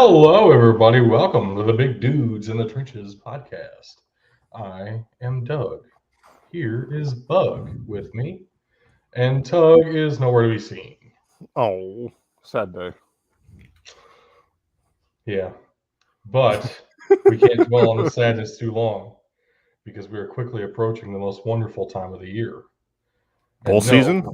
Hello, everybody. Welcome to the Big Dudes in the Trenches podcast. I am Doug. Here is Bug with me, and Tug is nowhere to be seen. Oh, sad day. Yeah, but we can't dwell on the sadness too long because we are quickly approaching the most wonderful time of the year. Bowl And no, season?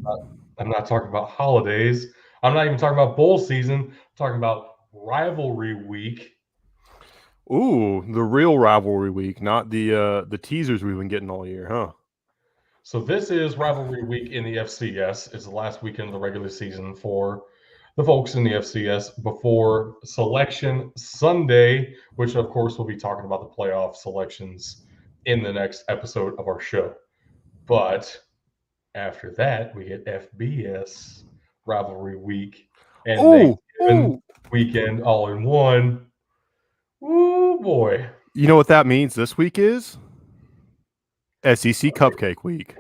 I'm not talking about holidays. I'm not even talking about bowl season. I'm talking about rivalry week. Ooh, the real rivalry week, not the teasers we've been getting all year, huh? So this is rivalry week in the FCS. It's the last weekend of the regular season for the folks in the FCS before Selection Sunday, which of course we'll be talking about the playoff selections in the next episode of our show. But after that, we get FBS rivalry week and Ooh, Thanksgiving ooh. weekend all in one. Ooh boy. You know what that means this week is? SEC Cupcake week.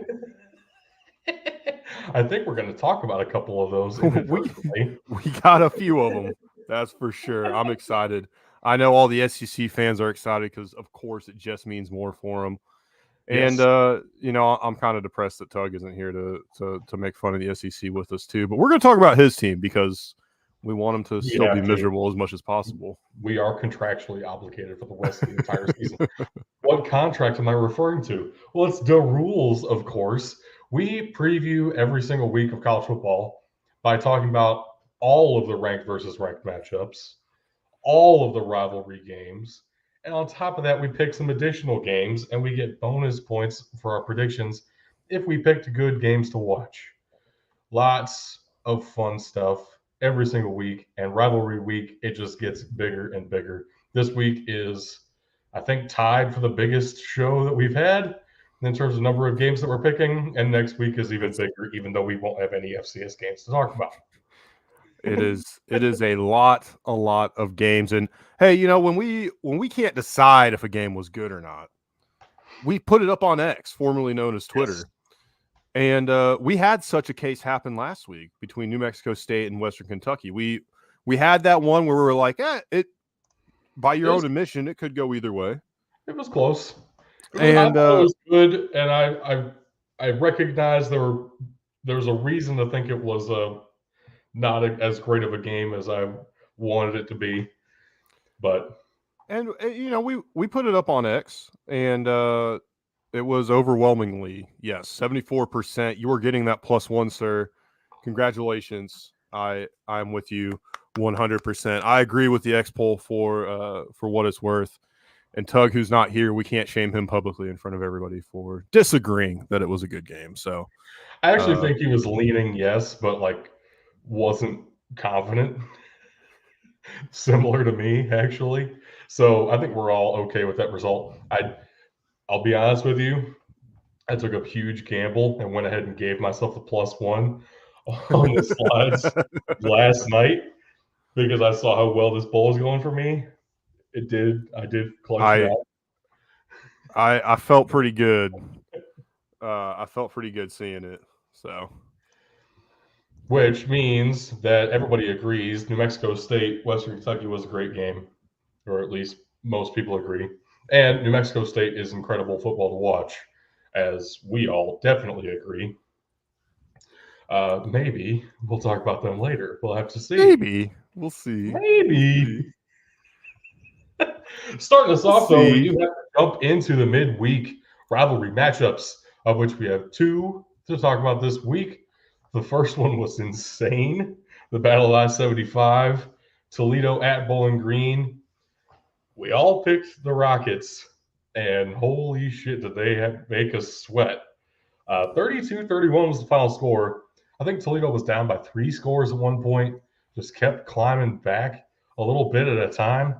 I think we're going to talk about a couple of those we inadvertently. we got a few of them. That's for sure. I'm excited. I know all the SEC fans are excited because, of course, it just means more for them. And Yes. I'm kind of depressed that Tug isn't here to make fun of the SEC with us too. But we're going to talk about his team because we want him to We still be have to. miserable as much as possible. We are contractually obligated for the rest of the entire season. What contract am I referring to? Well, it's the rules, of course. We preview every single week of college football by talking about all of the ranked versus ranked matchups, all of the rivalry games. And on top of that, we pick some additional games and we get bonus points for our predictions if we picked good games to watch. Lots of fun stuff every single week. And rivalry week, it just gets bigger and bigger. This week is, I think, tied for the biggest show that we've had in terms of number of games that we're picking. And next week is even bigger, even though we won't have any FCS games to talk about. It is a lot of games. And hey, when we can't decide if a game was good or not, we put it up on X, formerly known as Twitter. Yes. And we had such a case happen last week between New Mexico State and Western Kentucky. We had that one where we were like, it by your own admission, it could go either way. It was close. I And thought it was good, and I recognize there was a reason to think it was not as great of a game as I wanted it to be, but we put it up on X, and it was overwhelmingly yes, 74%. You were getting that +1, sir. Congratulations. I'm with you 100%. I agree with the X poll for what it's worth. And Tug, who's not here, we can't shame him publicly in front of everybody for disagreeing that it was a good game. So I actually think he was leaning yes, but like wasn't confident. Similar to me, actually. So I think we're all okay with that result. I'll be honest with you. I took a huge gamble and went ahead and gave myself the +1 on the slides last night because I saw how well this bowl was going for me. I did clutch it out. I felt pretty good. I felt pretty good seeing it. So, Which means that everybody agrees New Mexico State, Western Kentucky was a great game, or at least most people agree. And New Mexico State is incredible football to watch, as we all definitely agree. Maybe we'll talk about them later. We'll have to see. maybe we'll see. Maybe. Starting us off, though, we do have to jump into the midweek rivalry matchups, of which we have two to talk about this week. The first one was insane. The Battle of I-75, Toledo at Bowling Green. We all picked the Rockets, and holy shit, did they make us sweat. 32-31 was the final score. I think Toledo was down by 3 scores at one point, just kept climbing back a little bit at a time.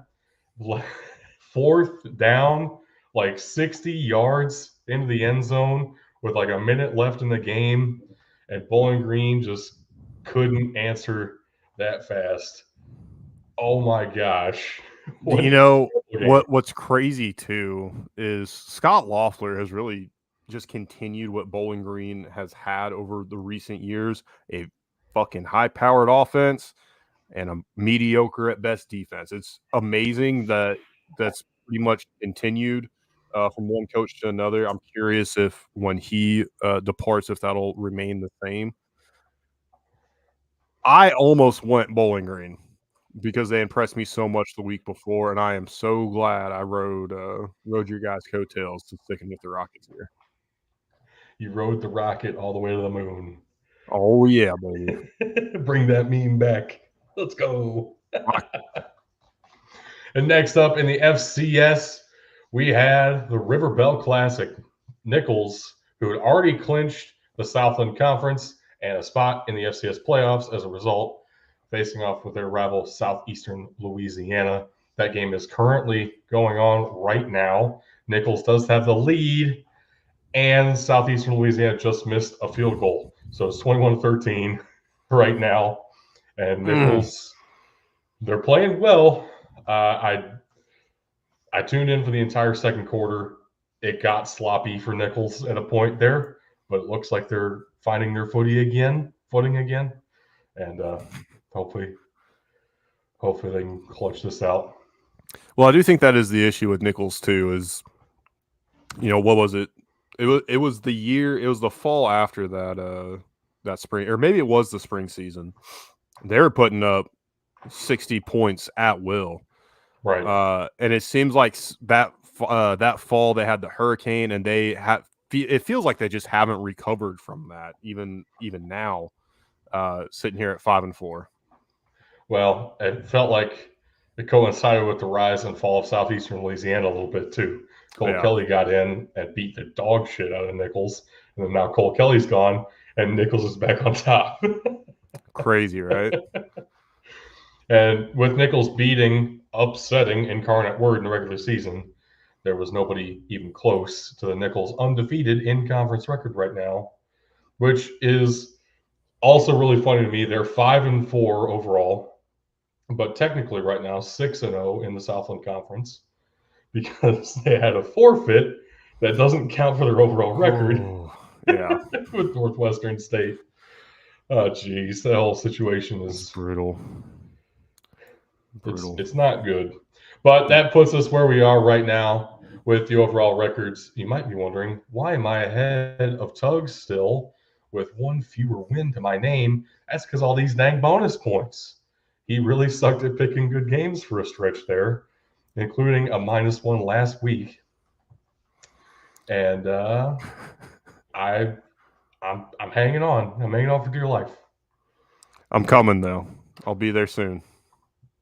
Fourth down, like 60 yards into the end zone with like a minute left in the game, and Bowling Green just couldn't answer that fast. Oh my gosh. What's crazy too is Scott Loeffler has really just continued what Bowling Green has had over the recent years, a fucking high-powered offense, and a mediocre at best defense. It's amazing that that's pretty much continued from one coach to another. I'm curious if when he departs, if that'll remain the same. I almost went Bowling Green because they impressed me so much the week before, and I am so glad I rode your guys' coattails to sticking with the Rockets here. You rode the rocket all the way to the moon. Oh yeah, baby! Bring that meme back. Let's go. And next up in the FCS, we had the River Bell Classic. Nichols, who had already clinched the Southland Conference and a spot in the FCS playoffs as a result, facing off with their rival Southeastern Louisiana. That game is currently going on right now. Nichols does have the lead, and Southeastern Louisiana just missed a field goal. So it's 21-13 right now. And Nichols, they're playing well. I tuned in for the entire second quarter. It got sloppy for Nichols at a point there, but it looks like they're finding their footing again, and hopefully they can clutch this out. Well, I do think that is the issue with Nichols too. Is what was it? It was the fall after that spring, or maybe it was the spring season. They were putting up 60 points at will, right? And it seems like that fall they had the hurricane, and it feels like they just haven't recovered from that. Even now, sitting here at 5-4. Well, it felt like it coincided with the rise and fall of Southeastern Louisiana a little bit too. Cole Kelly got in and beat the dog shit out of Nichols, and then now Cole Kelly's gone, and Nichols is back on top. Crazy, right? And with Nichols upsetting Incarnate Word in the regular season, there was nobody even close to the Nichols undefeated in-conference record right now, which is also really funny to me. They're 5-4 overall, but technically right now 6-0 in the Southland Conference because they had a forfeit that doesn't count for their overall record. Yeah, with Northwestern State. Oh, geez, that whole situation is brutal. It's not good. But that puts us where we are right now with the overall records. You might be wondering, why am I ahead of Tugs still with one fewer win to my name? That's because all these dang bonus points. He really sucked at picking good games for a stretch there, including a -1 last week. And I'm hanging on. I'm hanging on for dear life. I'm coming though. I'll be there soon.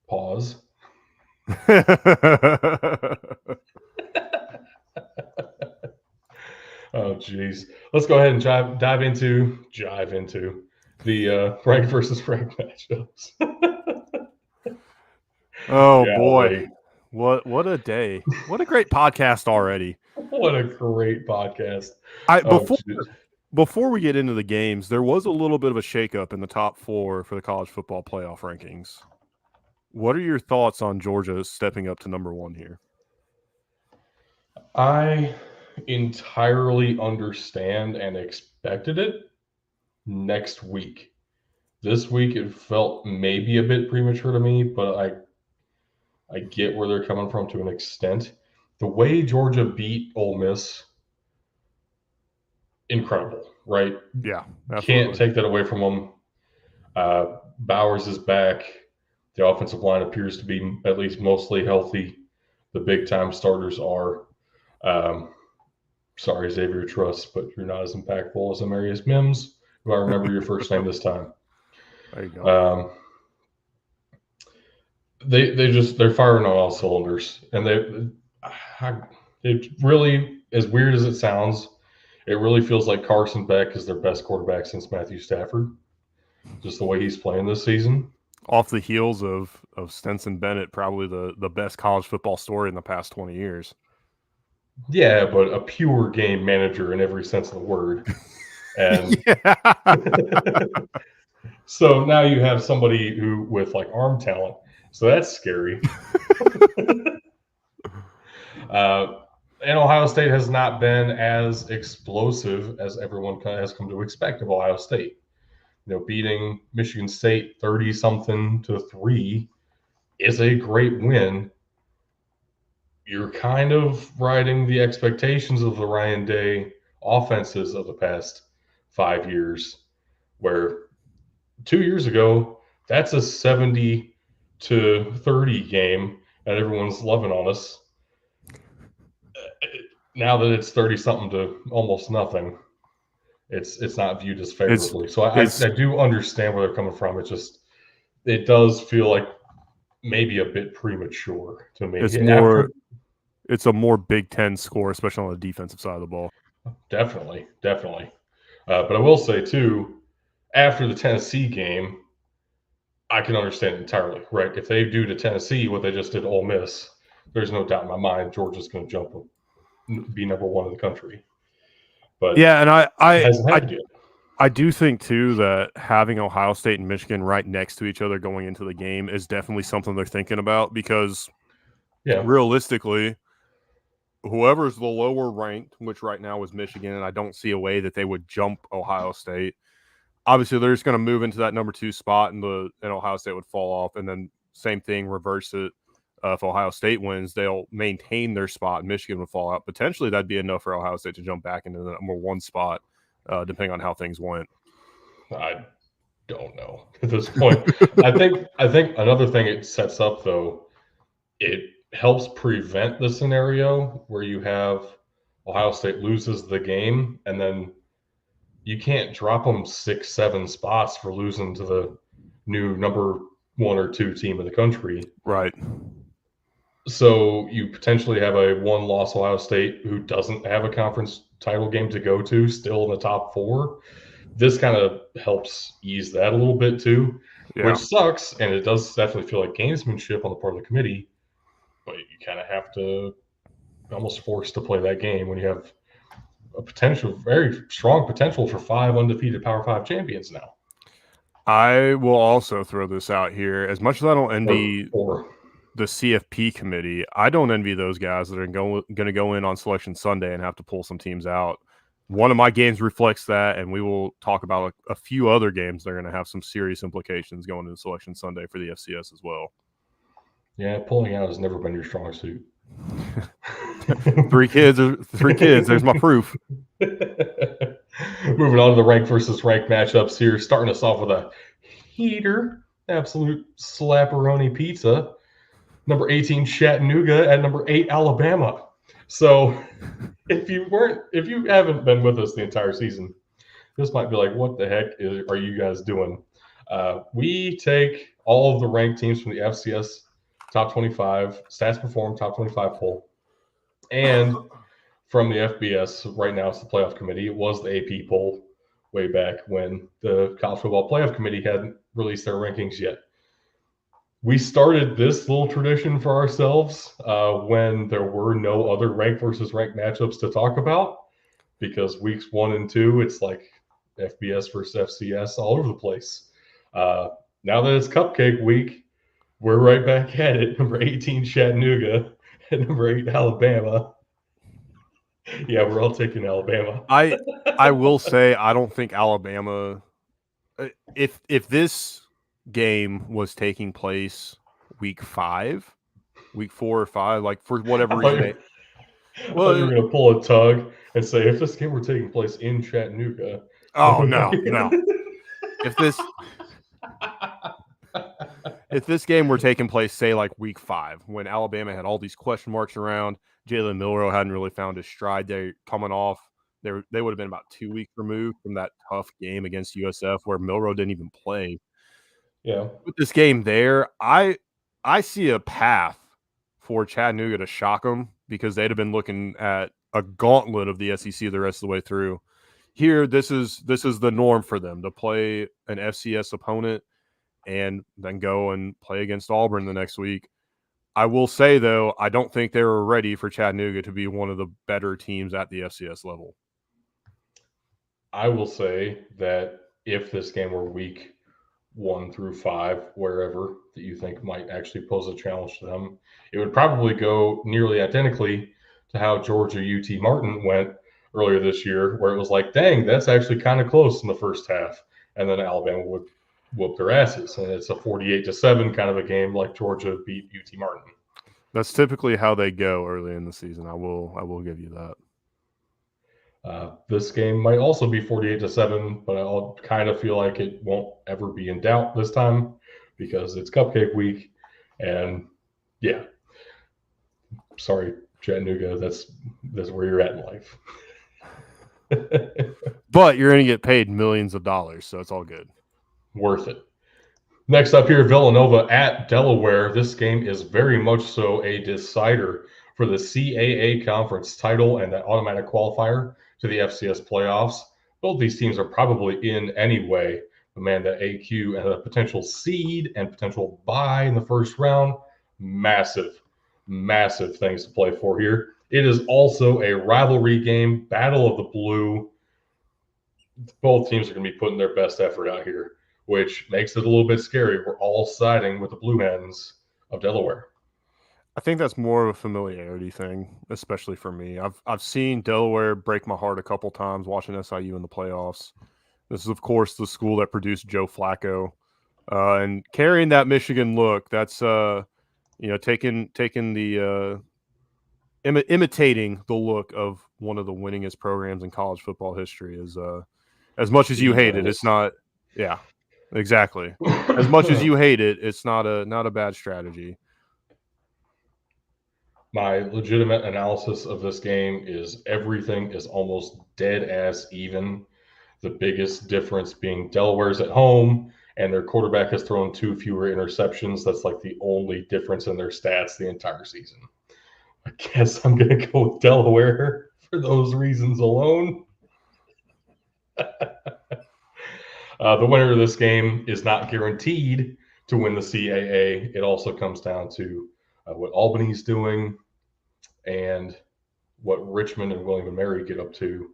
Pause. Oh, geez. Let's go ahead and dive into the Frank versus Frank matchups. Oh, boy. What a day. What a great podcast already. What a great podcast. Before we get into the games, there was a little bit of a shakeup in the top 4 for the college football playoff rankings. What are your thoughts on Georgia stepping up to number 1 here? I entirely understand and expected it next week. This week it felt maybe a bit premature to me, but I get where they're coming from to an extent. The way Georgia beat Ole Miss, incredible, right? Yeah, absolutely. Can't take that away from them. Bowers is back. The offensive line appears to be at least mostly healthy. The big-time starters are. Sorry, Xavier Truss, but you're not as impactful as Amarius Mims, who I remember your first name this time. There you go. They're firing on all cylinders, and it really, as weird as it sounds, it really feels like Carson Beck is their best quarterback since Matthew Stafford. Just the way he's playing this season. Off the heels of Stetson Bennett, probably the best college football story in the past 20 years. Yeah, but a pure game manager in every sense of the word. And so now you have somebody who with like arm talent. So that's scary. And Ohio State has not been as explosive as everyone has come to expect of Ohio State. beating Michigan State 30-something to 3 is a great win. You're kind of riding the expectations of the Ryan Day offenses of the past 5 years, where 2 years ago, that's a 70 to 30 game, and everyone's loving on us. Now that it's 30-something to almost nothing, it's not viewed as favorably. So I do understand where they're coming from. It does feel like maybe a bit premature to me. It's a more Big Ten score, especially on the defensive side of the ball. Definitely. But I will say, too, after the Tennessee game, I can understand it entirely, right? If they do to Tennessee what they just did to Ole Miss, there's no doubt in my mind Georgia's going to jump be number one in the country. But yeah, and I do think, too, that having Ohio State and Michigan right next to each other going into the game is definitely something they're thinking about because realistically, whoever's the lower ranked, which right now is Michigan, and I don't see a way that they would jump Ohio State. Obviously, they're just going to move into that number 2 spot, and Ohio State would fall off. And then same thing, reverse it. If Ohio State wins, they'll maintain their spot. Michigan would fall out. Potentially, that'd be enough for Ohio State to jump back into the number 1 spot, depending on how things went. I don't know at this point. I think another thing it sets up, though, it helps prevent the scenario where you have Ohio State loses the game and then you can't drop them 6-7 spots for losing to the new number 1 or 2 team in the country. Right. So you potentially have a 1-loss Ohio State who doesn't have a conference title game to go to, still in the top 4. This kind of helps ease that a little bit too, which sucks. And it does definitely feel like gamesmanship on the part of the committee, but you kind of have to almost forced to play that game when you have a very strong potential for 5 undefeated Power 5 champions now. I will also throw this out here. As much as I don't envy the CFP committee, I don't envy those guys that are going to go in on Selection Sunday and have to pull some teams out. One of my games reflects that, and we will talk about a few other games that are going to have some serious implications going into Selection Sunday for the FCS as well. Yeah, pulling out has never been your strong suit. 3 kids. There's my proof. Moving on to the ranked versus ranked matchups here. Starting us off with a heater, absolute slapperoni pizza. Number 18 Chattanooga at number 8 Alabama. So if you haven't been with us the entire season, this might be like, what the heck are you guys doing? We take all of the ranked teams from the FCS top 25 stats perform top 25 poll, and from the FBS right now it's the playoff committee. It was the AP poll way back when the college football playoff committee hadn't released their rankings yet. We started this little tradition for ourselves when there were no other ranked versus ranked matchups to talk about, because weeks 1 and 2 it's like FBS versus FCS all over the place. Now that it's Cupcake week, we're right back at it. Number 18 Chattanooga and number 8 Alabama. Yeah, we're all taking Alabama. I will say I don't think Alabama. If this game was taking place week 4 or 5, like for whatever reason, I thought you were going to pull a tug and say if this game were taking place in Chattanooga. Oh no! If this game were taking place, say, like week 5, when Alabama had all these question marks around, Jalen Milroe hadn't really found his stride. They coming off, they would have been about 2 weeks removed from that tough game against USF where Milroe didn't even play. Yeah. With this game there, I see a path for Chattanooga to shock them, because they'd have been looking at a gauntlet of the SEC the rest of the way through. Here, this is the norm for them to play an FCS opponent and then go and play against Auburn the next week. I will say, though, I don't think they were ready for Chattanooga to be one of the better teams at the FCS level. I will say that if this game were week 1 through 5, wherever that you think might actually pose a challenge to them, it would probably go nearly identically to how Georgia UT Martin went earlier this year, where it was like, dang, that's actually kind of close in the first half. and then Alabama would whoop their asses. And it's a 48-7 kind of a game, like Georgia beat UT Martin. That's typically how they go early in the season. I will give you that. This game might also be 48-7, but I'll kind of feel like it won't ever be in doubt this time because it's Cupcake week. And yeah, sorry, Chattanooga, that's where you're at in life. But you're going to get paid millions of dollars, so it's all good. Worth it. Next up here, Villanova at Delaware. This game is very much so a decider for the CAA conference title and that automatic qualifier to the FCS playoffs. Both these teams are probably in anyway. But man, that AQ and a potential seed and potential bye in the first round, massive, massive things to play for here. It is also a rivalry game, Battle of the Blue. Both teams are going to be putting their best effort out here, which makes it a little bit scary. We're all siding with the Blue Hens of Delaware. I think that's more of a familiarity thing, especially for me. I've seen Delaware break my heart a couple times watching SIU in the playoffs. This is, of course, the school that produced Joe Flacco, and carrying that Michigan look. That's taking the imitating the look of one of the winningest programs in college football history. Is as much as you hate it, it's not. Yeah, exactly. As much as you hate it, it's not a bad strategy. My legitimate analysis of this game is everything is almost dead ass even. The biggest difference being Delaware's at home and their quarterback has thrown 2 fewer interceptions. That's like the only difference in their stats the entire season. I guess I'm going to go with Delaware for those reasons alone. The winner of this game is not guaranteed to win the CAA. It also comes down to what Albany's doing and what Richmond and William and Mary get up to.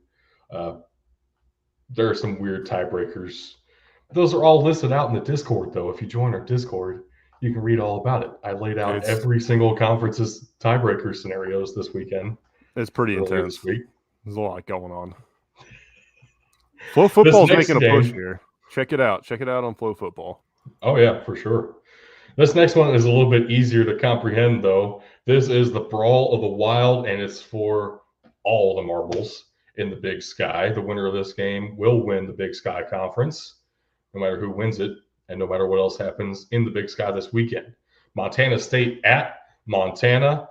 There are some weird tiebreakers. Those are all listed out in the Discord, though. If you join our Discord, you can read all about it. I laid out every single conference's tiebreaker scenarios this weekend. It's pretty intense. This week. There's a lot going on. Flow Football's making a push here. Check it out. Check it out on Flow Football. Oh, yeah, for sure. This next one is a little bit easier to comprehend, though. This is the Brawl of the Wild, and it's for all the marbles in the Big Sky. The winner of this game will win the Big Sky Conference, no matter who wins it, and no matter what else happens in the Big Sky this weekend. Montana State at Montana.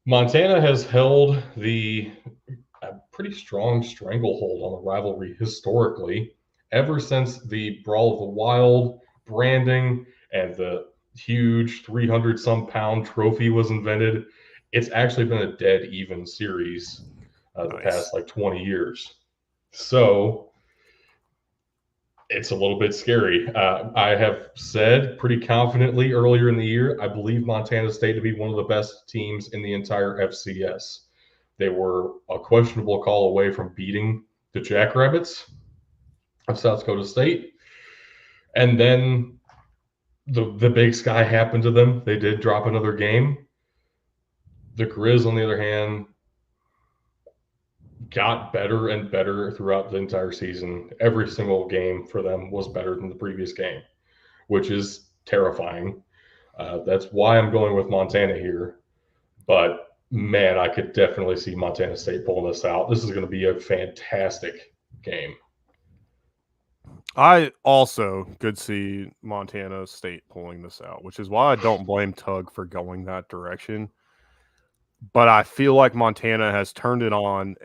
Montana has held a pretty strong stranglehold on the rivalry historically, ever since the Brawl of the Wild branding and the huge 300-some-pound trophy was invented. It's actually been a dead even series the past 20 years. So it's a little bit scary. I have said pretty confidently earlier in the year, I believe Montana State to be one of the best teams in the entire FCS. They were a questionable call away from beating the Jackrabbits of South Dakota State. And then the Big Sky happened to them. They did drop another game. The Grizz, on the other hand, got better and better throughout the entire season. Every single game for them was better than the previous game, which is terrifying. That's why I'm going with Montana here. But, man, I could definitely see Montana State pulling this out. This is going to be a fantastic game. I also could see Montana State pulling this out, which is why I don't blame Tug for going that direction. But I feel like Montana has turned it on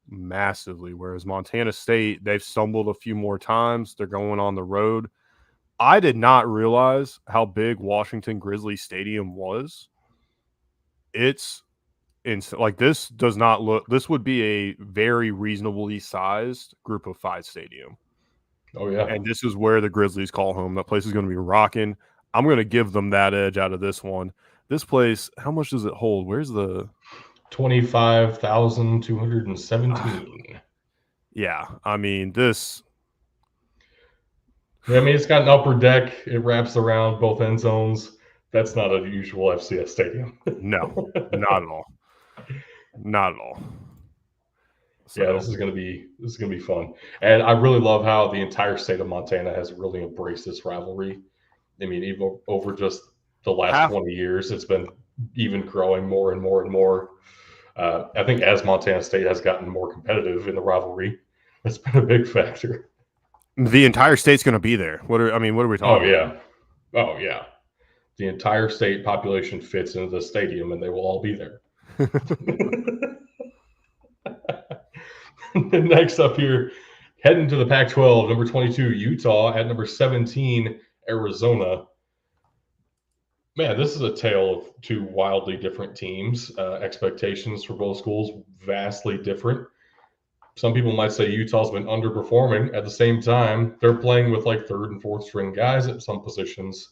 massively, whereas Montana State, they've stumbled a few more times. They're going on the road. I did not realize how big Washington Grizzly Stadium was. It's like this does not look – this would be a very reasonably sized group of 5 stadium. Oh, yeah. And this is where the Grizzlies call home. That place is going to be rocking. I'm going to give them that edge out of this one. This place, how much does it hold? Where's the 25,217? Yeah, I mean, this. I mean, it's got an upper deck. It wraps around both end zones. That's not a usual FCS stadium. No, not at all. Not at all. So. Yeah, this is gonna be fun, and I really love how the entire state of Montana has really embraced this rivalry. I mean, even over just the last 20 years, it's been even growing more and more and more. I think as Montana State has gotten more competitive in the rivalry, it's been a big factor. The entire state's going to be there. What are we talking about? Oh yeah. The entire state population fits into the stadium, and they will all be there. Next up here, heading to the Pac-12, number 22 Utah at number 17 Arizona. Man, this is a tale of two wildly different teams. Expectations for both schools vastly different. Some people might say Utah's been underperforming. At the same time, they're playing with like third and fourth string guys at some positions.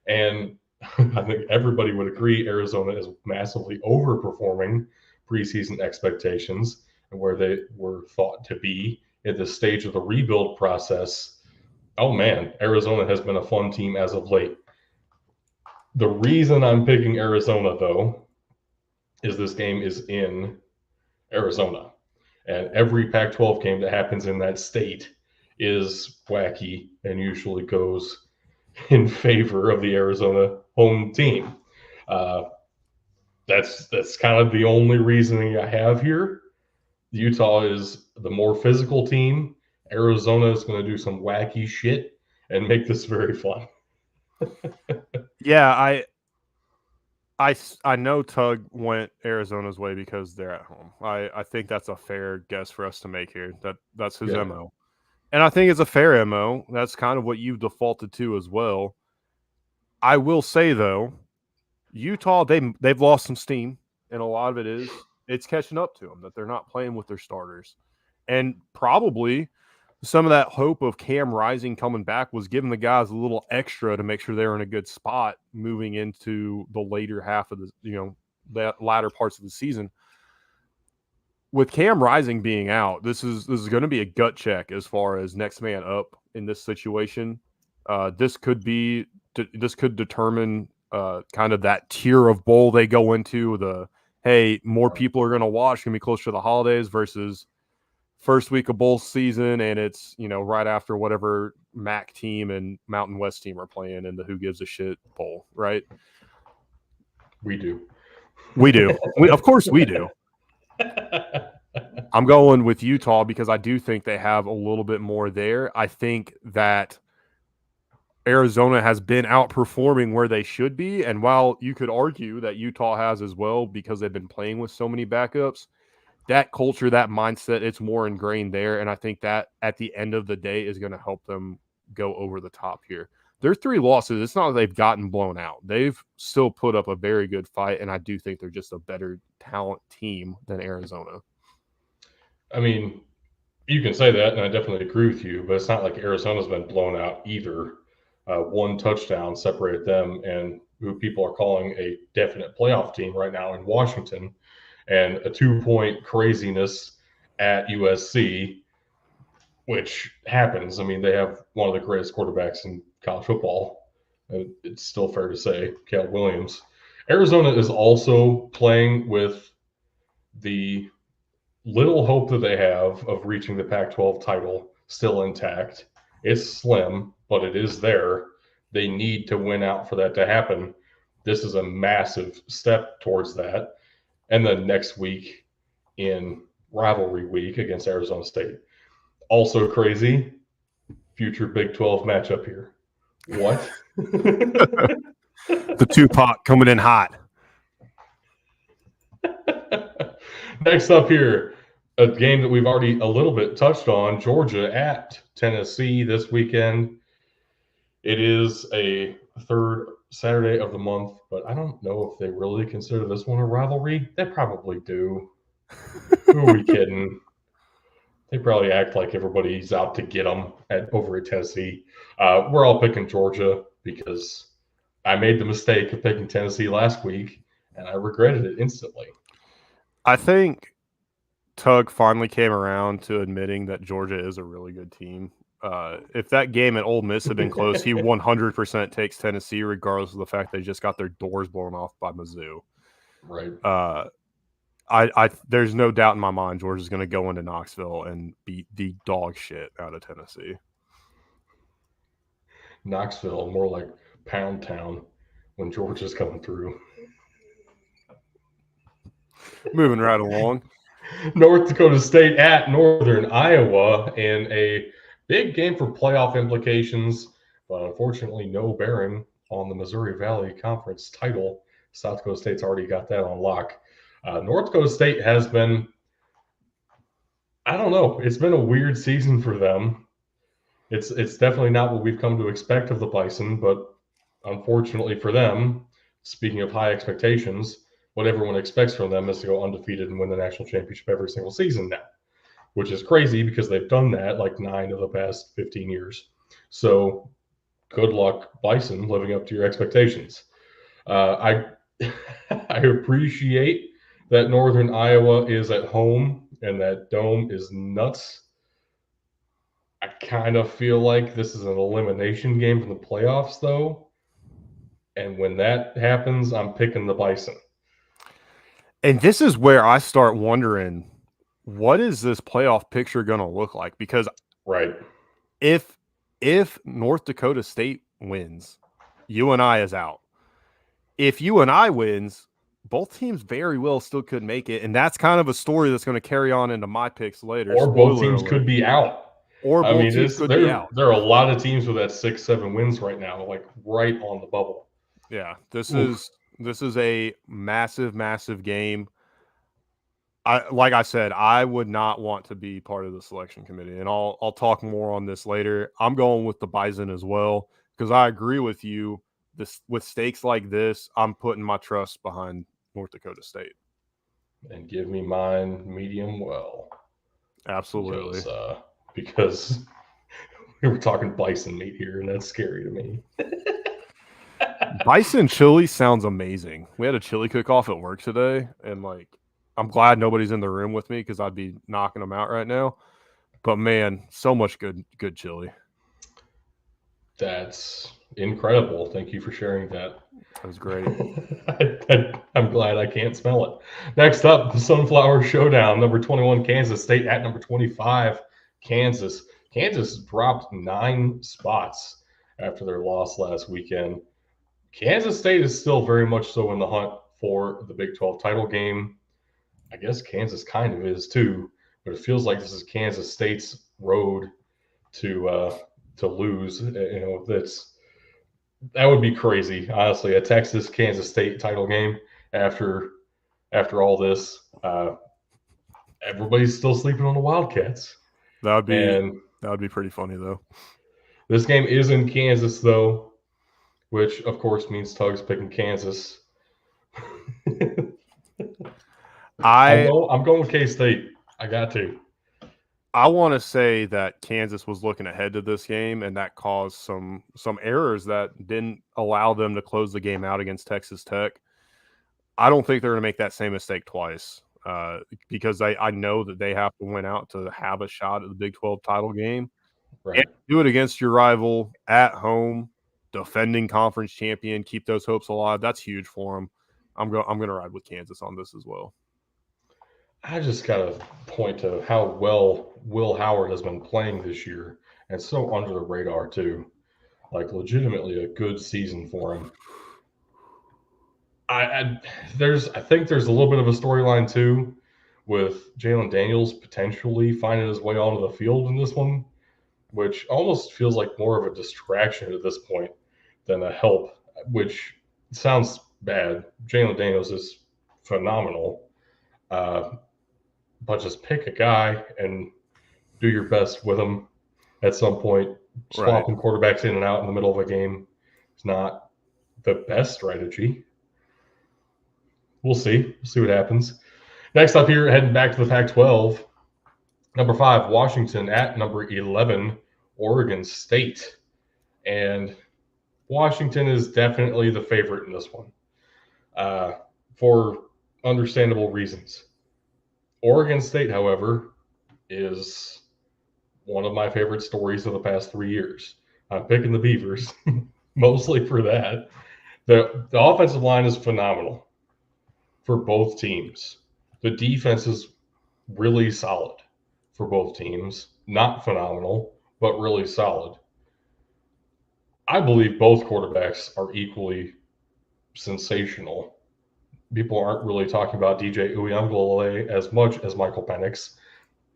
And I think everybody would agree Arizona is massively overperforming preseason expectations and where they were thought to be at this stage of the rebuild process. Oh man, Arizona has been a fun team as of late. The reason I'm picking Arizona, though, is this game is in Arizona. And every Pac-12 game that happens in that state is wacky and usually goes in favor of the Arizona home team. That's kind of the only reasoning I have here. Utah is the more physical team. Arizona is going to do some wacky shit and make this very fun. Yeah, I know Tug went Arizona's way because they're at home. I think that's a fair guess for us to make here. That's his MO. And I think it's a fair MO. That's kind of what you've defaulted to as well. I will say though, Utah, they've lost some steam, and a lot of it's catching up to them that they're not playing with their starters. And probably some of that hope of Cam Rising coming back was giving the guys a little extra to make sure they're in a good spot moving into the later half of the latter parts of the season. With Cam Rising being out, this is going to be a gut check as far as next man up in this situation. This could determine kind of that tier of bowl they go into. More people are going to watch, going to be closer to the holidays versus first week of bowl season, and it's right after whatever MAC team and Mountain West team are playing in the Who Gives a Shit bowl, right? We do. Of course we do. I'm going with Utah because I do think they have a little bit more there. I think that Arizona has been outperforming where they should be, and while you could argue that Utah has as well because they've been playing with so many backups, that culture, that mindset, it's more ingrained there. And I think that at the end of the day is going to help them go over the top here. Their 3 losses, it's not like they've gotten blown out. They've still put up a very good fight, and I do think they're just a better talent team than Arizona. I mean, you can say that, and I definitely agree with you, but it's not like Arizona's been blown out either. 1 touchdown separated them and who people are calling a definite playoff team right now in Washington, and a 2-point craziness at USC, which happens. I mean, they have one of the greatest quarterbacks in college football. It's still fair to say, Caleb Williams. Arizona is also playing with the little hope that they have of reaching the Pac-12 title still intact. It's slim, but it is there. They need to win out for that to happen. This is a massive step towards that. And then next week in rivalry week against Arizona State. Also crazy, future Big 12 matchup here. What? The Tupac coming in hot. Next up here, a game that we've already a little bit touched on, Georgia at Tennessee this weekend. It is a third Saturday of the month, but I don't know if they really consider this one a rivalry. They probably do. Who are we kidding? They probably act like everybody's out to get them over at Tennessee. We're all picking Georgia because I made the mistake of picking Tennessee last week, and I regretted it instantly. I think Tug finally came around to admitting that Georgia is a really good team. If that game at Ole Miss had been close, he 100% takes Tennessee, regardless of the fact they just got their doors blown off by Mizzou. Right. There's no doubt in my mind Georgia's going to go into Knoxville and beat the dog shit out of Tennessee. Knoxville, more like Pound Town when Georgia's coming through. Moving right along. North Dakota State at Northern Iowa in a big game for playoff implications, but unfortunately no bearing on the Missouri Valley Conference title. South Dakota State's already got that on lock. North Dakota State has been, I don't know, it's been a weird season for them. It's definitely not what we've come to expect of the Bison, but unfortunately for them, speaking of high expectations, what everyone expects from them is to go undefeated and win the national championship every single season now, which is crazy because they've done that like 9 of the past 15 years. So good luck, Bison, living up to your expectations. I I appreciate that Northern Iowa is at home and that dome is nuts. I kind of feel like this is an elimination game from the playoffs, though. And when that happens, I'm picking the Bison. And this is where I start wondering, what is this playoff picture going to look like? Because right, if North Dakota State wins, UNI is out. If UNI wins, both teams very well still could make it, and that's kind of a story that's going to carry on into my picks later. Or both teams could be out. Or both teams could be out. There are a lot of teams with that 6-7 wins right now, like right on the bubble. Yeah, this is a massive game. Like I said, I would not want to be part of the selection committee, and I'll talk more on this later. I'm going with the Bison as well because I agree with you. With stakes like this, I'm putting my trust behind North Dakota State. And give me mine medium well. Absolutely. Because we were talking bison meat here, and that's scary to me. Bison chili sounds amazing. We had a chili cook-off at work today, and I'm glad nobody's in the room with me because I'd be knocking them out right now. But man, so much good chili. That's incredible. Thank you for sharing that. That was great. I'm glad I can't smell it. Next up, the Sunflower Showdown. Number 21, Kansas State at number 25, Kansas. Kansas dropped 9 spots after their loss last weekend. Kansas State is still very much so in the hunt for the Big 12 title game. I guess Kansas kind of is too, but it feels like this is Kansas State's road to lose. That would be crazy, honestly. A Texas Kansas State title game after all this. Everybody's still sleeping on the Wildcats. That would be pretty funny though. This game is in Kansas though, which of course means Tug's picking Kansas. I'm going with K-State. I got to. I want to say that Kansas was looking ahead to this game, and that caused some errors that didn't allow them to close the game out against Texas Tech. I don't think they're going to make that same mistake twice because I know that they have to win out to have a shot at the Big 12 title game. Right. And do it against your rival at home, defending conference champion, keep those hopes alive. That's huge for them. I'm going to ride with Kansas on this as well. I just got to point to how well Will Howard has been playing this year, and so under the radar too. Like legitimately a good season for him. I think there's a little bit of a storyline too with Jalen Daniels potentially finding his way onto the field in this one, which almost feels like more of a distraction at this point than a help, which sounds bad. Jalen Daniels is phenomenal. But just pick a guy and do your best with him at some point. Swapping quarterbacks in and out in the middle of a game is not the best strategy. We'll see. We'll see what happens. Next up here, heading back to the Pac-12. Number 5, Washington at number 11, Oregon State. And Washington is definitely the favorite in this one for understandable reasons. Oregon State, however, is one of my favorite stories of the past 3 years. I'm picking the Beavers, mostly for that. The offensive line is phenomenal for both teams. The defense is really solid for both teams. Not phenomenal, but really solid. I believe both quarterbacks are equally sensational. People aren't really talking about DJ Uyunglele as much as Michael Penix,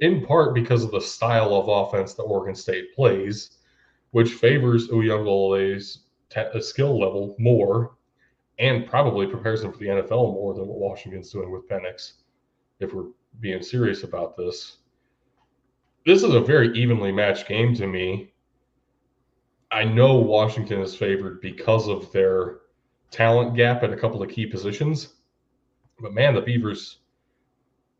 in part because of the style of offense that Oregon State plays, which favors Uyunglele's skill level more and probably prepares him for the NFL more than what Washington's doing with Penix, if we're being serious about this. This is a very evenly matched game to me. I know Washington is favored because of their talent gap at a couple of key positions, but man, the Beavers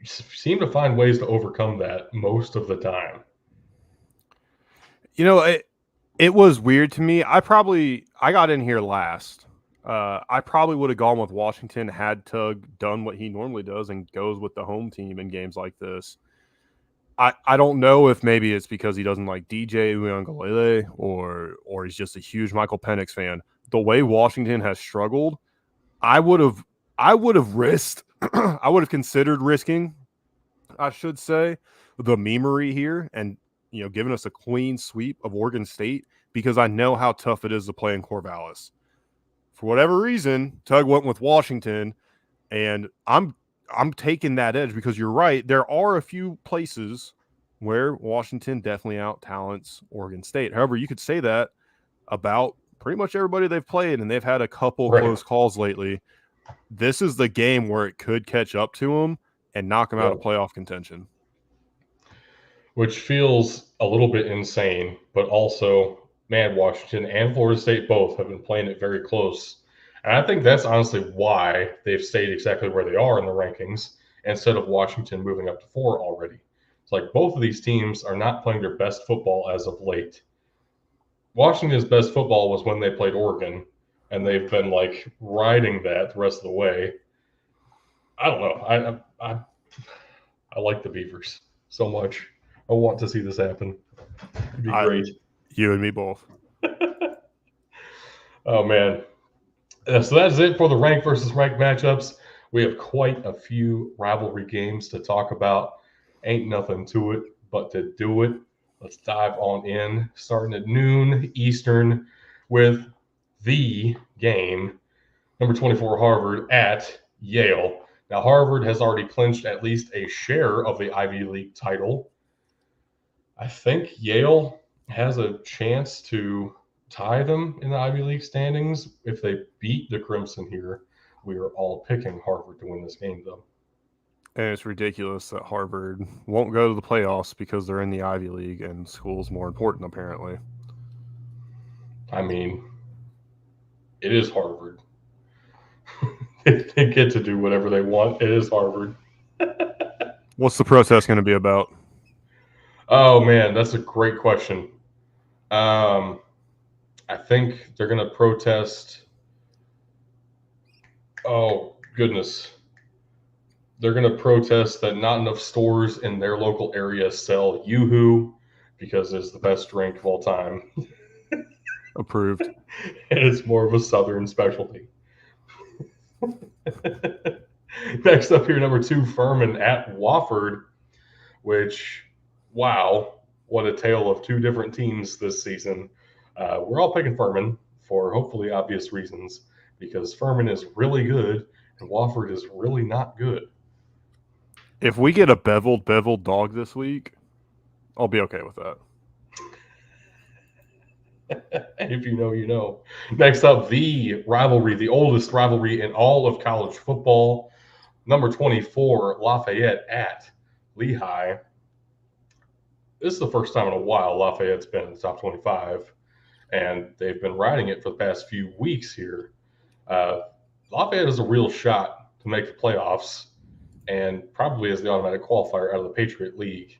seem to find ways to overcome that most of the time. You know, it was weird to me. I got in here last. I probably would have gone with Washington had Tug done what he normally does and goes with the home team in games like this. I don't know if maybe it's because he doesn't like DJ Uyunglele or he's just a huge Michael Penix fan. The way Washington has struggled, I would have risked I would have considered risking, I should say, the memery here and giving us a clean sweep of Oregon State because I know how tough it is to play in Corvallis. For whatever reason, Tug went with Washington, and I'm taking that edge because you're right. There are a few places where Washington definitely out-talents Oregon State. However, you could say that about pretty much everybody they've played, and they've had a couple close calls lately. This is the game where it could catch up to them and knock them out of playoff contention. Which feels a little bit insane, but also, man, Washington and Florida State both have been playing it very close. And I think that's honestly why they've stayed exactly where they are in the rankings instead of Washington moving up to 4 already. It's like both of these teams are not playing their best football as of late. Washington's best football was when they played Oregon, and they've been like riding that the rest of the way. I don't know. I like the Beavers so much. I want to see this happen. It'd be great. You and me both. Oh, man. So that's it for the ranked versus ranked matchups. We have quite a few rivalry games to talk about. Ain't nothing to it but to do it. Let's dive on in, starting at noon Eastern with the game, number 24 Harvard at Yale. Now, Harvard has already clinched at least a share of the Ivy League title. I think Yale has a chance to tie them in the Ivy League standings if they beat the Crimson here. We are all picking Harvard to win this game, though. And it's ridiculous that Harvard won't go to the playoffs because they're in the Ivy League and school's more important, apparently. I mean, it is Harvard. They get to do whatever they want. It is Harvard. What's the protest going to be about? Oh, man, that's a great question. I think they're going to protest. Oh, goodness. They're going to protest that not enough stores in their local area sell Yoo-Hoo because it's the best drink of all time. Approved. And it's more of a Southern specialty. Next up here, number 2, Furman at Wofford, which, wow, what a tale of two different teams this season. We're all picking Furman for hopefully obvious reasons because Furman is really good and Wofford is really not good. If we get a beveled dog this week, I'll be okay with that. If you know, you know. Next up, the rivalry, the oldest rivalry in all of college football. Number 24, Lafayette at Lehigh. This is the first time in a while Lafayette's been in the top 25, and they've been riding it for the past few weeks here. Lafayette has a real shot to make the playoffs and probably is the automatic qualifier out of the Patriot League.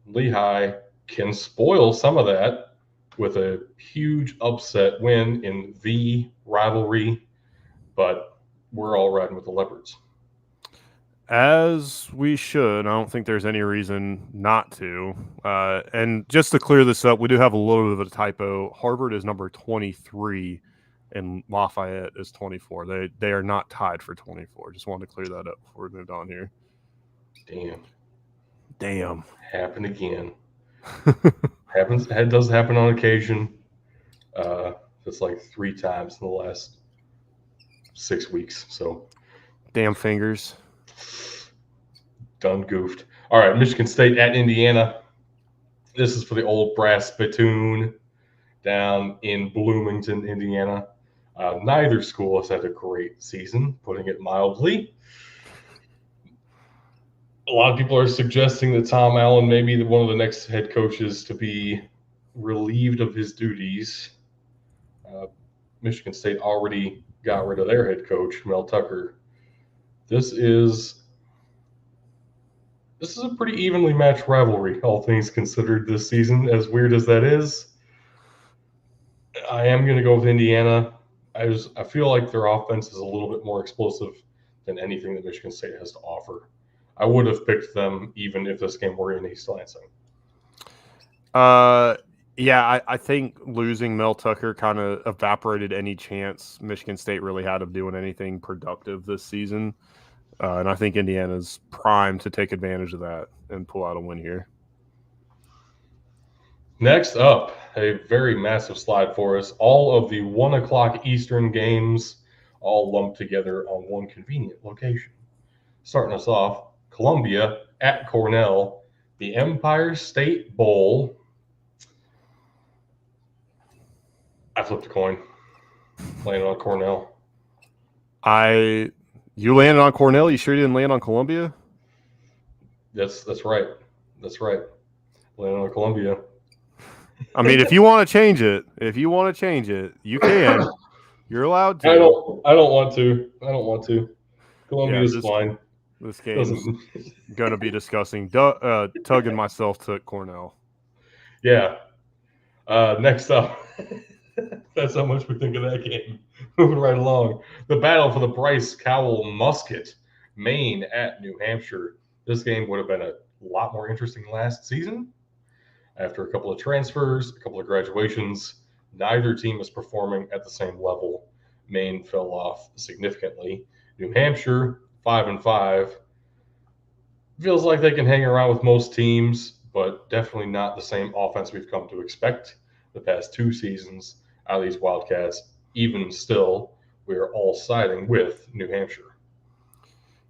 Lehigh can spoil some of that with a huge upset win in the rivalry, but we're all riding with the Leopards. As we should. I don't think there's any reason not to. And just to clear this up, we do have a little bit of a typo. Harvard is number 23 and Lafayette is 24. They are not tied for 24. Just wanted to clear that up before we moved on here. Damn. Happened again. Happens. It does happen on occasion. It's like 3 times in the last 6 weeks. So Damn fingers. done goofed. All right, Michigan State at Indiana. This is for the old brass spittoon down in Bloomington, Indiana. Neither school has had a great season, putting it mildly. A lot of people are suggesting that Tom Allen may be one of the next head coaches to be relieved of his duties. Michigan State already got rid of their head coach, Mel Tucker. This is a pretty evenly matched rivalry, all things considered, this season, as weird as that is. I am going to go with Indiana. I feel like their offense is a little bit more explosive than anything that Michigan State has to offer. I would have picked them even if this game were in East Lansing. Yeah, I think losing Mel Tucker kind of evaporated any chance Michigan State really had of doing anything productive this season. And I think Indiana's primed to take advantage of that and pull out a win here. Next up, a very massive slide for us. All of the 1 o'clock Eastern games all lumped together on one convenient location. Starting us off, Columbia at Cornell, the Empire State Bowl. I flipped a coin. Landed on Cornell. You landed on Cornell? You sure you didn't land on Columbia? That's right. That's right. Landed on Columbia. I mean, if you want to change it, you can. You're allowed to. I don't want to. Columbia's fine. This game's gonna be disgusting. Tug and myself took Cornell. Yeah. Next up. That's how much we think of that game. Moving right along. The battle for the Bryce Cowell Musket. Maine at New Hampshire. This game would have been a lot more interesting last season. After a couple of transfers, a couple of graduations, neither team is performing at the same level. Maine fell off significantly. New Hampshire, 5-5. Feels like they can hang around with most teams, but definitely not the same offense we've come to expect the past 2 seasons out of these Wildcats. Even still, we are all siding with New Hampshire.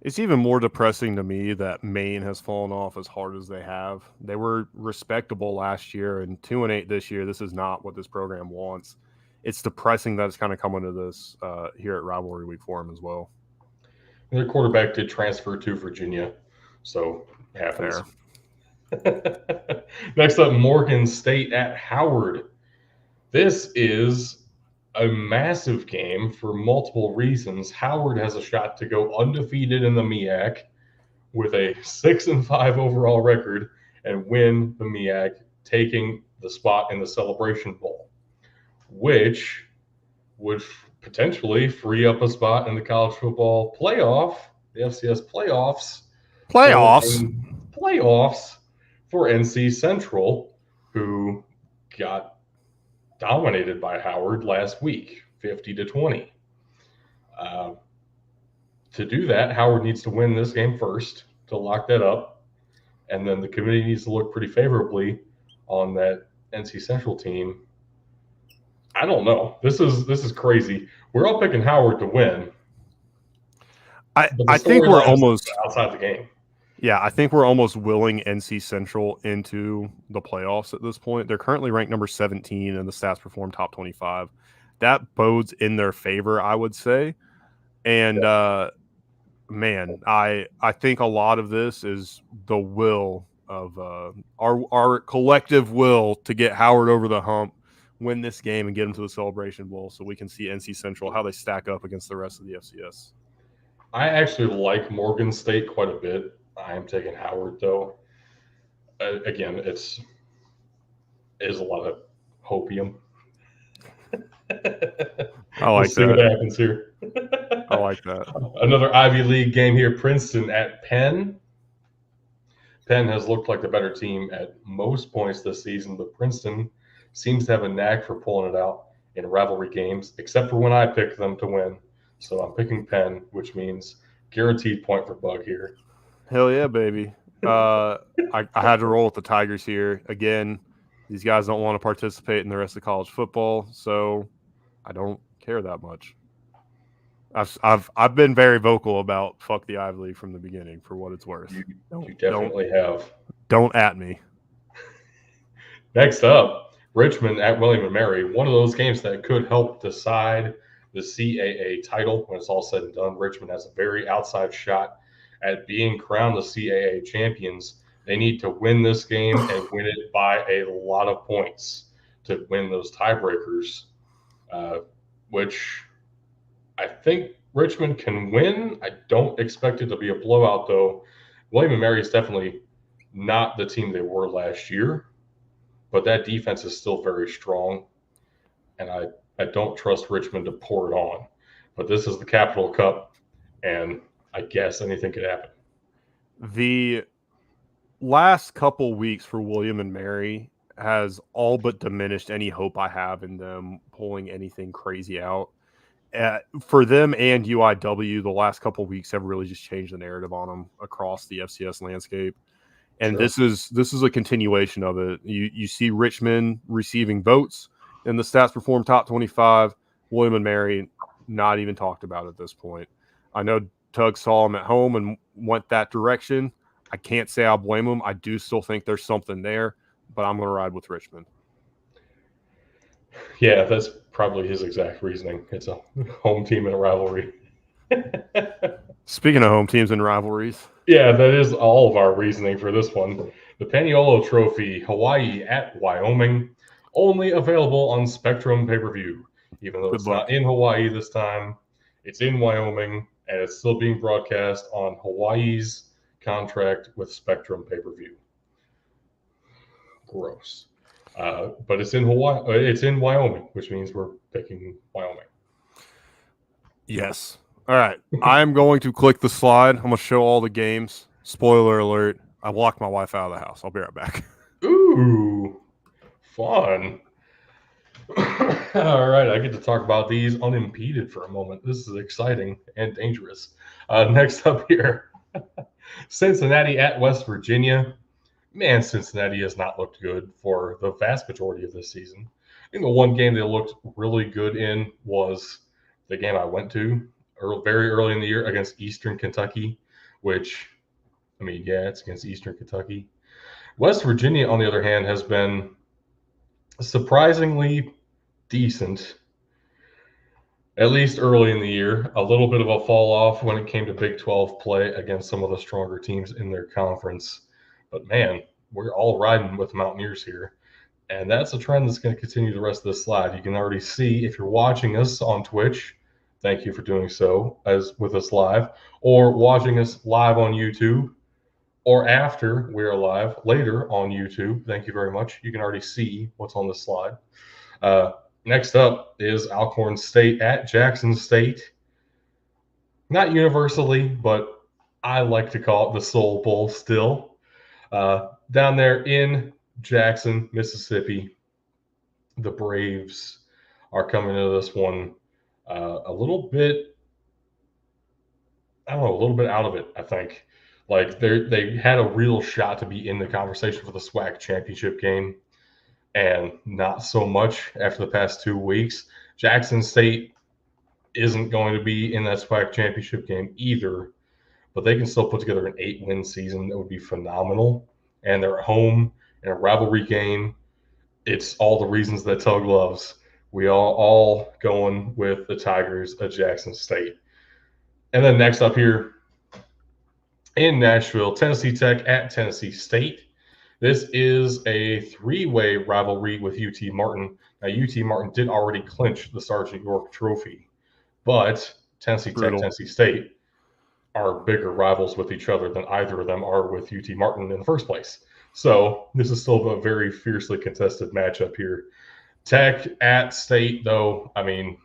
It's even more depressing to me that Maine has fallen off as hard as they have. They were respectable last year, and 2-8 this year. This is not what this program wants. It's depressing that it's kind of coming to this here at Rivalry Week for them as well. Their quarterback did transfer to Virginia, so it happens. Next up, Morgan State at Howard. This is a massive game for multiple reasons. Howard has a shot to go undefeated in the MEAC with a 6-5 overall record and win the MEAC, taking the spot in the Celebration Bowl, which would potentially free up a spot in the college football playoff, the FCS playoffs for NC Central, who got dominated by Howard last week, 50-20. To do that, Howard needs to win this game first to lock that up, and then the committee needs to look pretty favorably on that NC Central team. I don't know. This is crazy. We're all picking Howard to win. I think we're almost outside the game. Yeah, I think we're almost willing NC Central into the playoffs at this point. They're currently ranked number 17 in the Stats Perform top 25. That bodes in their favor, I would say. And man, I think a lot of this is the will of our collective will to get Howard over the hump, win this game, and get them to the Celebration Bowl so we can see NC Central, how they stack up against the rest of the FCS. I actually like Morgan State quite a bit. I am taking Howard, though. Again, it's a lot of hopium. I like see what happens here. I like that. Another Ivy League game here. Princeton at Penn. Penn has looked like the better team at most points this season, but Princeton seems to have a knack for pulling it out in rivalry games, except for when I pick them to win. So I'm picking Penn, which means guaranteed point for Bug here. Hell yeah, baby. I had to roll with the Tigers here. Again, these guys don't want to participate in the rest of college football, so I don't care that much. I've been very vocal about fuck the Ivy League from the beginning for what it's worth. You definitely have. Don't at me. Next up, Richmond at William and Mary. One of those games that could help decide the CAA title when it's all said and done. Richmond has a very outside shot at being crowned the CAA champions. They need to win this game and win it by a lot of points to win those tiebreakers, which I think Richmond can win. I don't expect it to be a blowout, though. William and Mary is definitely not the team they were last year, but that defense is still very strong, and I don't trust Richmond to pour it on. But this is the Capital Cup, and I guess anything could happen. The last couple weeks for William and Mary has all but diminished any hope I have in them pulling anything crazy out. For them and UIW, the last couple weeks have really just changed the narrative on them across the FCS landscape. And Sure. this is a continuation of it. You see Richmond receiving votes in the Stats Perform Top 25. William and Mary not even talked about at this point. I know Tug saw him at home and went that direction. I can't say I blame him. I do still think there's something there, but I'm going to ride with Richmond. Yeah, that's probably his exact reasoning. It's a home team in a rivalry. Speaking of home teams and rivalries. Yeah, that is all of our reasoning for this one. The Paniolo Trophy, Hawaii at Wyoming, only available on Spectrum pay-per-view. Even though it's not in Hawaii this time, it's in Wyoming, and it's still being broadcast on Hawaii's contract with Spectrum pay-per-view. Gross. But it's in Hawaii. It's in Wyoming, which means we're picking Wyoming. Yes. All right. I'm going to click the slide. I'm going to show all the games. Spoiler alert. I locked my wife out of the house. I'll be right back. Ooh, fun. All right, I get to talk about these unimpeded for a moment. This is exciting and dangerous. Next up here, Cincinnati at West Virginia. Man, Cincinnati has not looked good for the vast majority of this season. I think the one game they looked really good in was the game I went to very early in the year against Eastern Kentucky, which, I mean, yeah, it's against Eastern Kentucky. West Virginia, on the other hand, has been surprisingly decent, at least early in the year. A little bit of a fall off when it came to Big 12 play against some of the stronger teams in their conference. But man, we're all riding with Mountaineers here. And that's a trend that's going to continue the rest of this slide. You can already see if you're watching us on Twitch, thank you for doing so as with us live, or watching us live on YouTube, or after we are live later on YouTube. Thank you very much. You can already see what's on this slide. Next up is Alcorn State at Jackson State. Not universally, but I like to call it the Soul Bowl still. Down there in Jackson, Mississippi, the Braves are coming into this one a little bit, I don't know, a little bit out of it, I think. Like they had a real shot to be in the conversation for the SWAC championship game, and not so much after the past 2 weeks. Jackson State isn't going to be in that SWAC championship game either, but they can still put together an 8-win season that would be phenomenal. And they're at home in a rivalry game. It's all the reasons that Tug loves. We all going with the Tigers at Jackson State. And then next up here in Nashville, Tennessee Tech at Tennessee State. This is a three-way rivalry with UT Martin. Now, UT Martin did already clinch the Sergeant York Trophy, but Tennessee Tech, Tennessee State are bigger rivals with each other than either of them are with UT Martin in the first place. So this is still a very fiercely contested matchup here. Tech at State, though, I mean,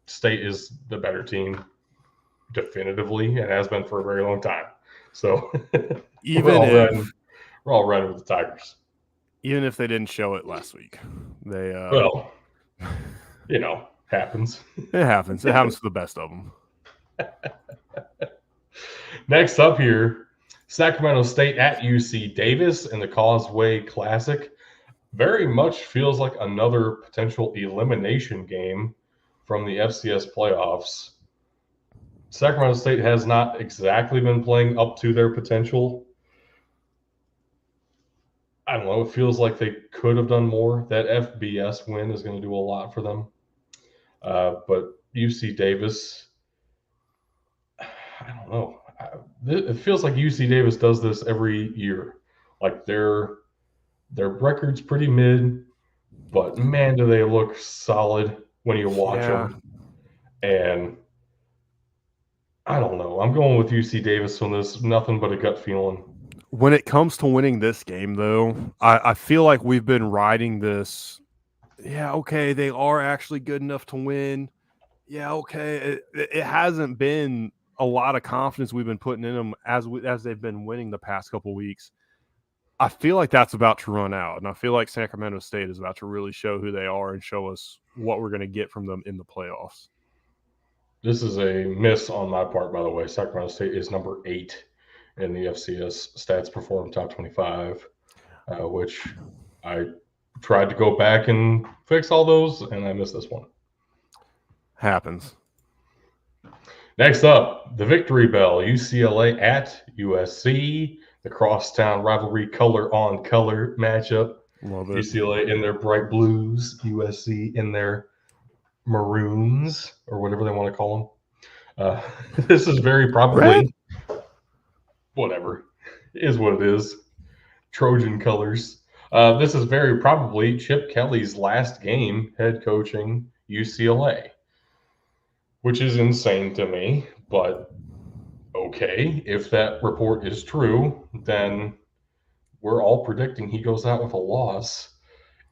State is the better team definitively and has been for a very long time. So we're all running with the Tigers. Even if they didn't show it last week. They well, you know, happens. It happens. It happens to the best of them. Next up here, Sacramento State at UC Davis in the Causeway Classic. Very much feels like another potential elimination game from the FCS playoffs. Sacramento State has not exactly been playing up to their potential. I don't know. It feels like they could have done more. That FBS win is going to do a lot for them. But UC Davis, I don't know. It feels like UC Davis does this every year. Like their record's pretty mid, but man, do they look solid when you watch them. And I don't know. I'm going with UC Davis on this. Nothing but a gut feeling. When it comes to winning this game, though, I feel like we've been riding this. Yeah, okay, they are actually good enough to win. Yeah, okay. It hasn't been a lot of confidence we've been putting in them as they've been winning the past couple weeks. I feel like that's about to run out, and I feel like Sacramento State is about to really show who they are and show us what we're going to get from them in the playoffs. This is a miss on my part, by the way. Sacramento State is number 8 in the FCS Stats Perform Top 25, which I tried to go back and fix all those, and I missed this one. Happens. Next up, the Victory Bell, UCLA at USC, the crosstown rivalry color on color matchup. Love it. UCLA in their bright blues, USC in their maroons, or whatever they want to call them. This is very probably whatever is what it is. Trojan colors. This is very probably Chip Kelly's last game head coaching UCLA, which is insane to me. But okay, if that report is true, then we're all predicting he goes out with a loss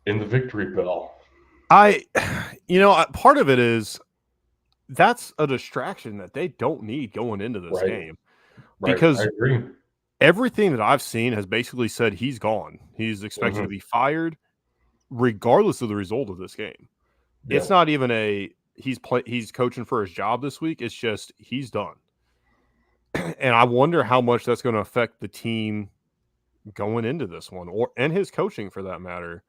in the Victory Bell. Part of it is that's a distraction that they don't need going into this game. Because I agree. Everything that I've seen has basically said he's gone. He's expected to be fired regardless of the result of this game. Yeah. It's not even he's coaching for his job this week. It's just he's done. And I wonder how much that's going to affect the team going into this one, and his coaching for that matter.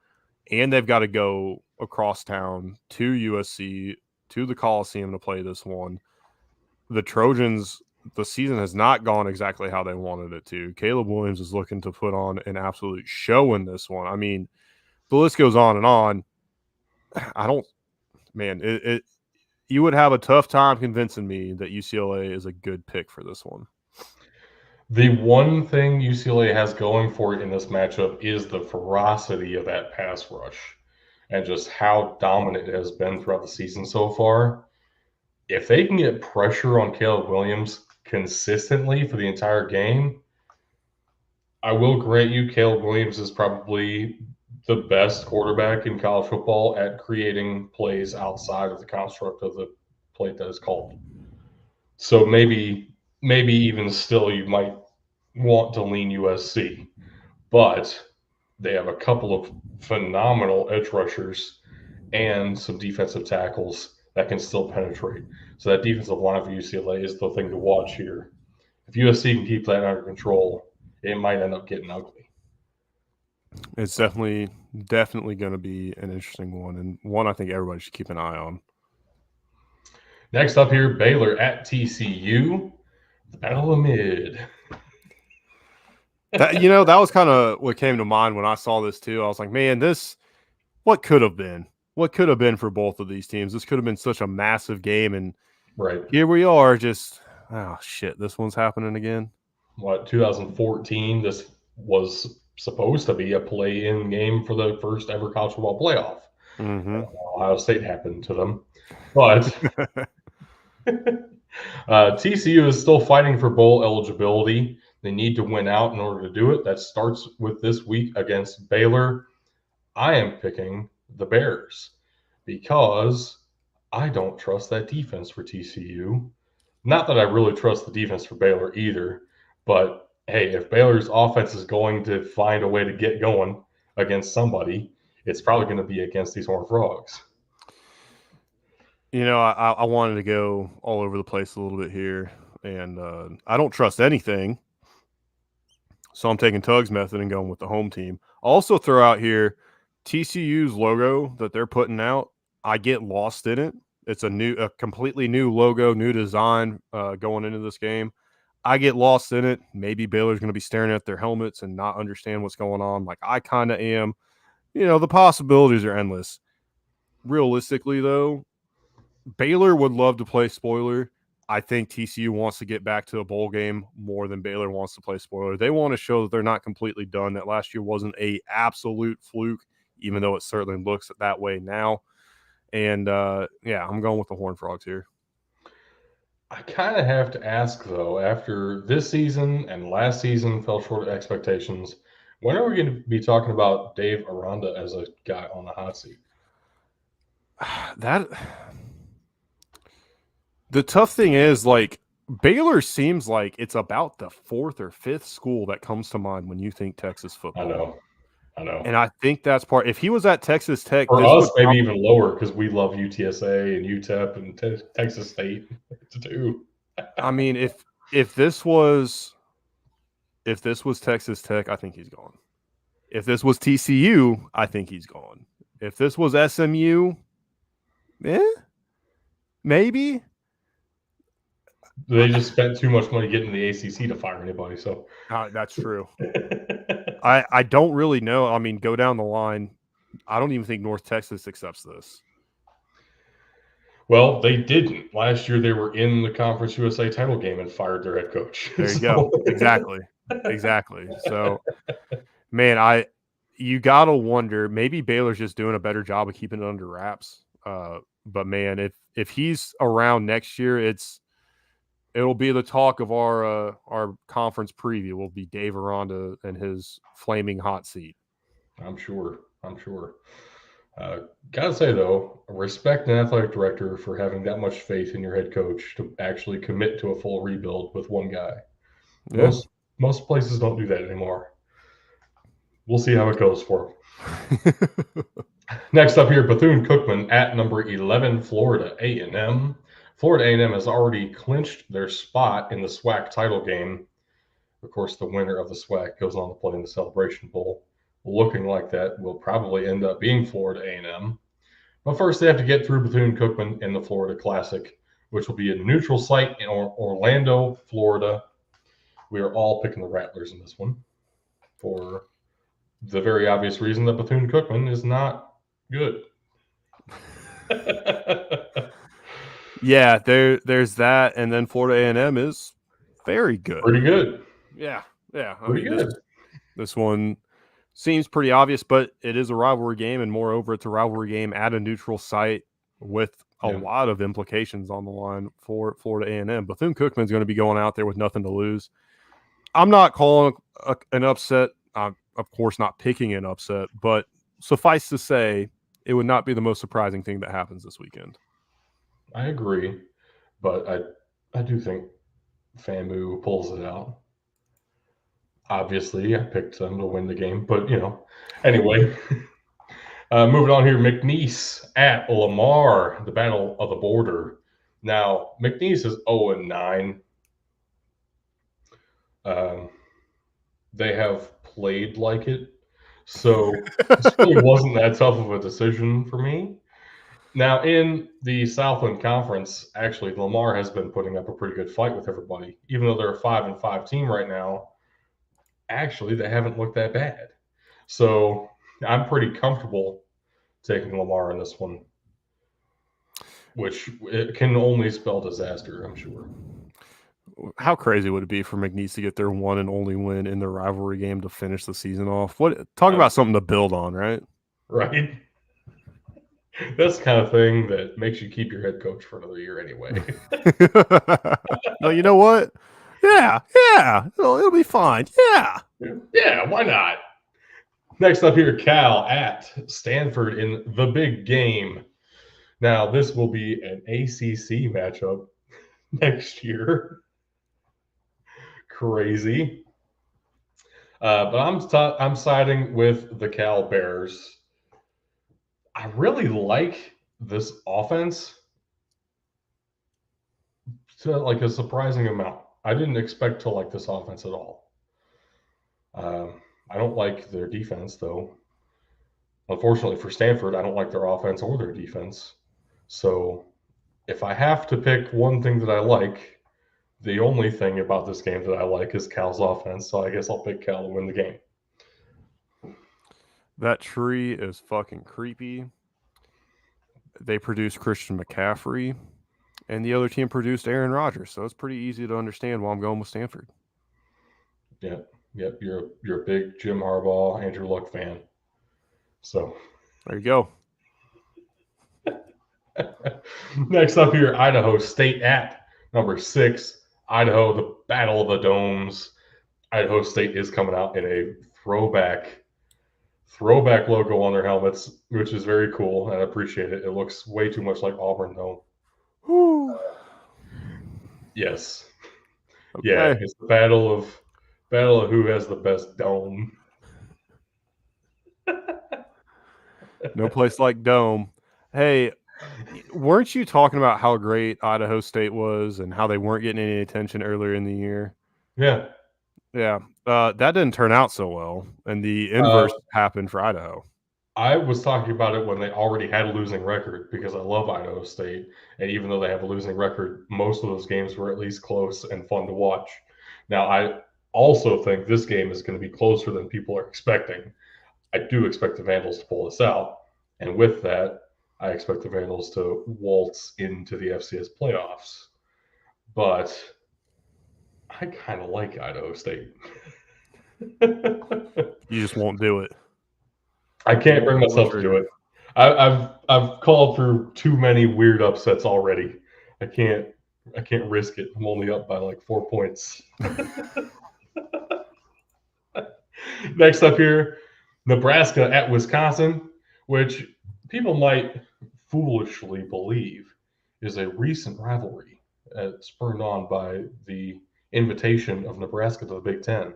And they've got to go across town to USC, to the Coliseum to play this one. The Trojans, the season has not gone exactly how they wanted it to. Caleb Williams is looking to put on an absolute show in this one. I mean, the list goes on and on. You would have a tough time convincing me that UCLA is a good pick for this one. The one thing UCLA has going for it in this matchup is the ferocity of that pass rush and just how dominant it has been throughout the season so far. If they can get pressure on Caleb Williams consistently for the entire game, I will grant you Caleb Williams is probably the best quarterback in college football at creating plays outside of the construct of the play that is called. So maybe even still you might want to lean USC, but they have a couple of phenomenal edge rushers and some defensive tackles that can still penetrate. So that defensive line for UCLA is the thing to watch here. If USC can keep that under control, it might end up getting ugly. It's definitely going to be an interesting one, and one I think everybody should keep an eye on. Next up here, Baylor at TCU, the Battle of Mid. That was kind of what came to mind when I saw this too. I was like, man, what could have been? What could have been for both of these teams? This could have been such a massive game, and here we are just, oh, shit, this one's happening again. 2014, this was supposed to be a play-in game for the first ever college football playoff. Ohio State happened to them. But TCU is still fighting for bowl eligibility. They need to win out in order to do it. That starts with this week against Baylor. I am picking the Bears because I don't trust that defense for TCU. Not that I really trust the defense for Baylor either, but hey, if Baylor's offense is going to find a way to get going against somebody, it's probably going to be against these Horned Frogs. I wanted to go all over the place a little bit here, and I don't trust anything So I'm taking Tug's method and going with the home team. Also throw out here TCU's logo that they're putting out. I get lost in it. It's a completely new logo, new design going into this game. I get lost in it. Maybe Baylor's going to be staring at their helmets and not understand what's going on. Like I kind of am. The possibilities are endless. Realistically, though, Baylor would love to play spoiler. I think TCU wants to get back to a bowl game more than Baylor wants to play spoiler. They want to show that they're not completely done, that last year wasn't a absolute fluke, even though it certainly looks that way now. And, I'm going with the Horned Frogs here. I kind of have to ask, though, after this season and last season fell short of expectations, when are we going to be talking about Dave Aranda as a guy on the hot seat? The tough thing is, like, Baylor seems like it's about the fourth or fifth school that comes to mind when you think Texas football. I know. And I think that's part. If he was at Texas Tech, for us, maybe even lower because we love UTSA and UTEP and Texas State too. I mean, if this was Texas Tech, I think he's gone. If this was TCU, I think he's gone. If this was SMU, maybe. They just spent too much money getting the ACC to fire anybody. So that's true. I don't really know. I mean, go down the line. I don't even think North Texas accepts this. Well, they didn't. Last year they were in the Conference USA title game and fired their head coach. There you go. Exactly. So, man, you got to wonder, maybe Baylor's just doing a better job of keeping it under wraps. But man, if he's around next year, it'll be the talk of our conference preview. Will be Dave Aranda and his flaming hot seat. I'm sure. Gotta say though, respect an athletic director for having that much faith in your head coach to actually commit to a full rebuild with one guy. Yeah. Most places don't do that anymore. We'll see how it goes for him. Next up here, Bethune-Cookman at number 11, Florida A&M. Florida A&M has already clinched their spot in the SWAC title game. Of course, the winner of the SWAC goes on to play in the Celebration Bowl. Looking like that will probably end up being Florida A&M. But first, they have to get through Bethune-Cookman in the Florida Classic, which will be a neutral site in Orlando, Florida. We are all picking the Rattlers in this one for the very obvious reason that Bethune-Cookman is not good. Yeah, there's that, and then Florida A&M is very good. Pretty good. Yeah. Pretty good. This one seems pretty obvious, but it is a rivalry game, and moreover, it's a rivalry game at a neutral site with a lot of implications on the line for Florida A&M. Bethune-Cookman is going to be going out there with nothing to lose. I'm not calling an upset. I'm, of course, not picking an upset, but suffice to say, it would not be the most surprising thing that happens this weekend. I agree, but I do think FAMU pulls it out. Obviously, I picked them to win the game, but anyway. Moving on here, McNeese at Lamar, the Battle of the Border. Now, McNeese is 0-9. They have played like it, so this really wasn't that tough of a decision for me. Now, in the Southland Conference, actually, Lamar has been putting up a pretty good fight with everybody. Even though they're a 5-5 team right now, actually, they haven't looked that bad. So I'm pretty comfortable taking Lamar in this one, which it can only spell disaster, I'm sure. How crazy would it be for McNeese to get their one and only win in the rivalry game to finish the season off? Talk about something to build on, right? Right. That's the kind of thing that makes you keep your head coach for another year anyway. No, you know what? Yeah. It'll be fine. Yeah, why not? Next up here, Cal at Stanford in the big game. Now, this will be an ACC matchup next year. Crazy. But I'm siding with the Cal Bears. I really like this offense to like a surprising amount. I didn't expect to like this offense at all. I don't like their defense, though. Unfortunately for Stanford, I don't like their offense or their defense. So if I have to pick one thing that I like, the only thing about this game that I like is Cal's offense. So I guess I'll pick Cal to win the game. That tree is fucking creepy. They produced Christian McCaffrey, and the other team produced Aaron Rodgers. So it's pretty easy to understand why I'm going with Stanford. Yep. You're a big Jim Harbaugh, Andrew Luck fan. So there you go. Next up here, Idaho State at number 6. Idaho, the Battle of the Domes. Idaho State is coming out in a throwback logo on their helmets, which is very cool, and I appreciate it. It looks way too much like Auburn, though. Yes. Okay. Yeah, it's the battle of who has the best dome. No place like Dome. Hey, weren't you talking about how great Idaho State was and how they weren't getting any attention earlier in the year? Yeah. Yeah. That didn't turn out so well, and the inverse happened for Idaho. I was talking about it when they already had a losing record because I love Idaho State. And even though they have a losing record, most of those games were at least close and fun to watch. Now, I also think this game is going to be closer than people are expecting. I do expect the Vandals to pull this out. And with that, I expect the Vandals to waltz into the FCS playoffs. But I kind of like Idaho State. You just won't do it. I can't bring myself to do it. I've called for too many weird upsets already. I can't risk it. I'm only up by like 4 points. Next up here, Nebraska at Wisconsin, which people might foolishly believe is a recent rivalry spurred on by the invitation of Nebraska to the Big Ten.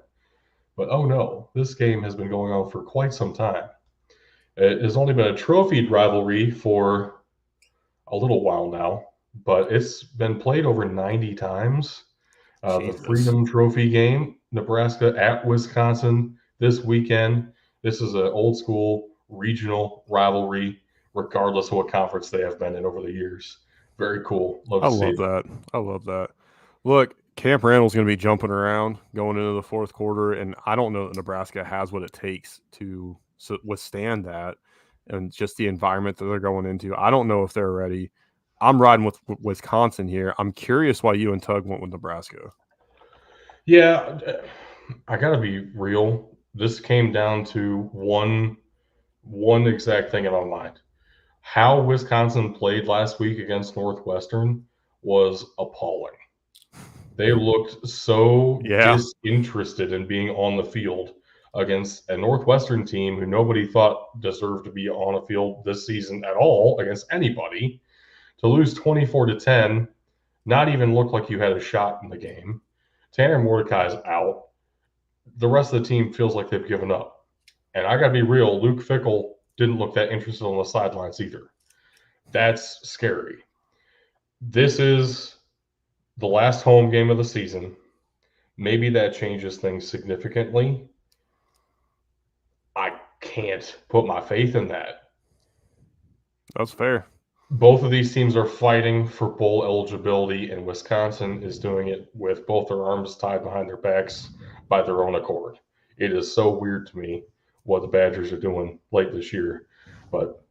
But oh no, this game has been going on for quite some time. It has only been a trophied rivalry for a little while now, but it's been played over 90 times. The Freedom Trophy game, Nebraska at Wisconsin this weekend. This is an old school regional rivalry, regardless of what conference they have been in over the years. Very cool. I love that. I love that. Look, Camp Randall's going to be jumping around going into the fourth quarter, and I don't know that Nebraska has what it takes to withstand that and just the environment that they're going into. I don't know if they're ready. I'm riding with Wisconsin here. I'm curious why you and Tug went with Nebraska. Yeah, I got to be real. This came down to one exact thing in my mind. How Wisconsin played last week against Northwestern was appalling. They looked so disinterested in being on the field against a Northwestern team who nobody thought deserved to be on a field this season at all against anybody. To lose 24-10, not even look like you had a shot in the game. Tanner Mordecai's out. The rest of the team feels like they've given up. And I got to be real, Luke Fickell didn't look that interested on the sidelines either. That's scary. This is the last home game of the season. Maybe that changes things significantly. I can't put my faith in that. That's fair. Both of these teams are fighting for bowl eligibility, and Wisconsin is doing it with both their arms tied behind their backs by their own accord. It is so weird to me what the Badgers are doing late this year, but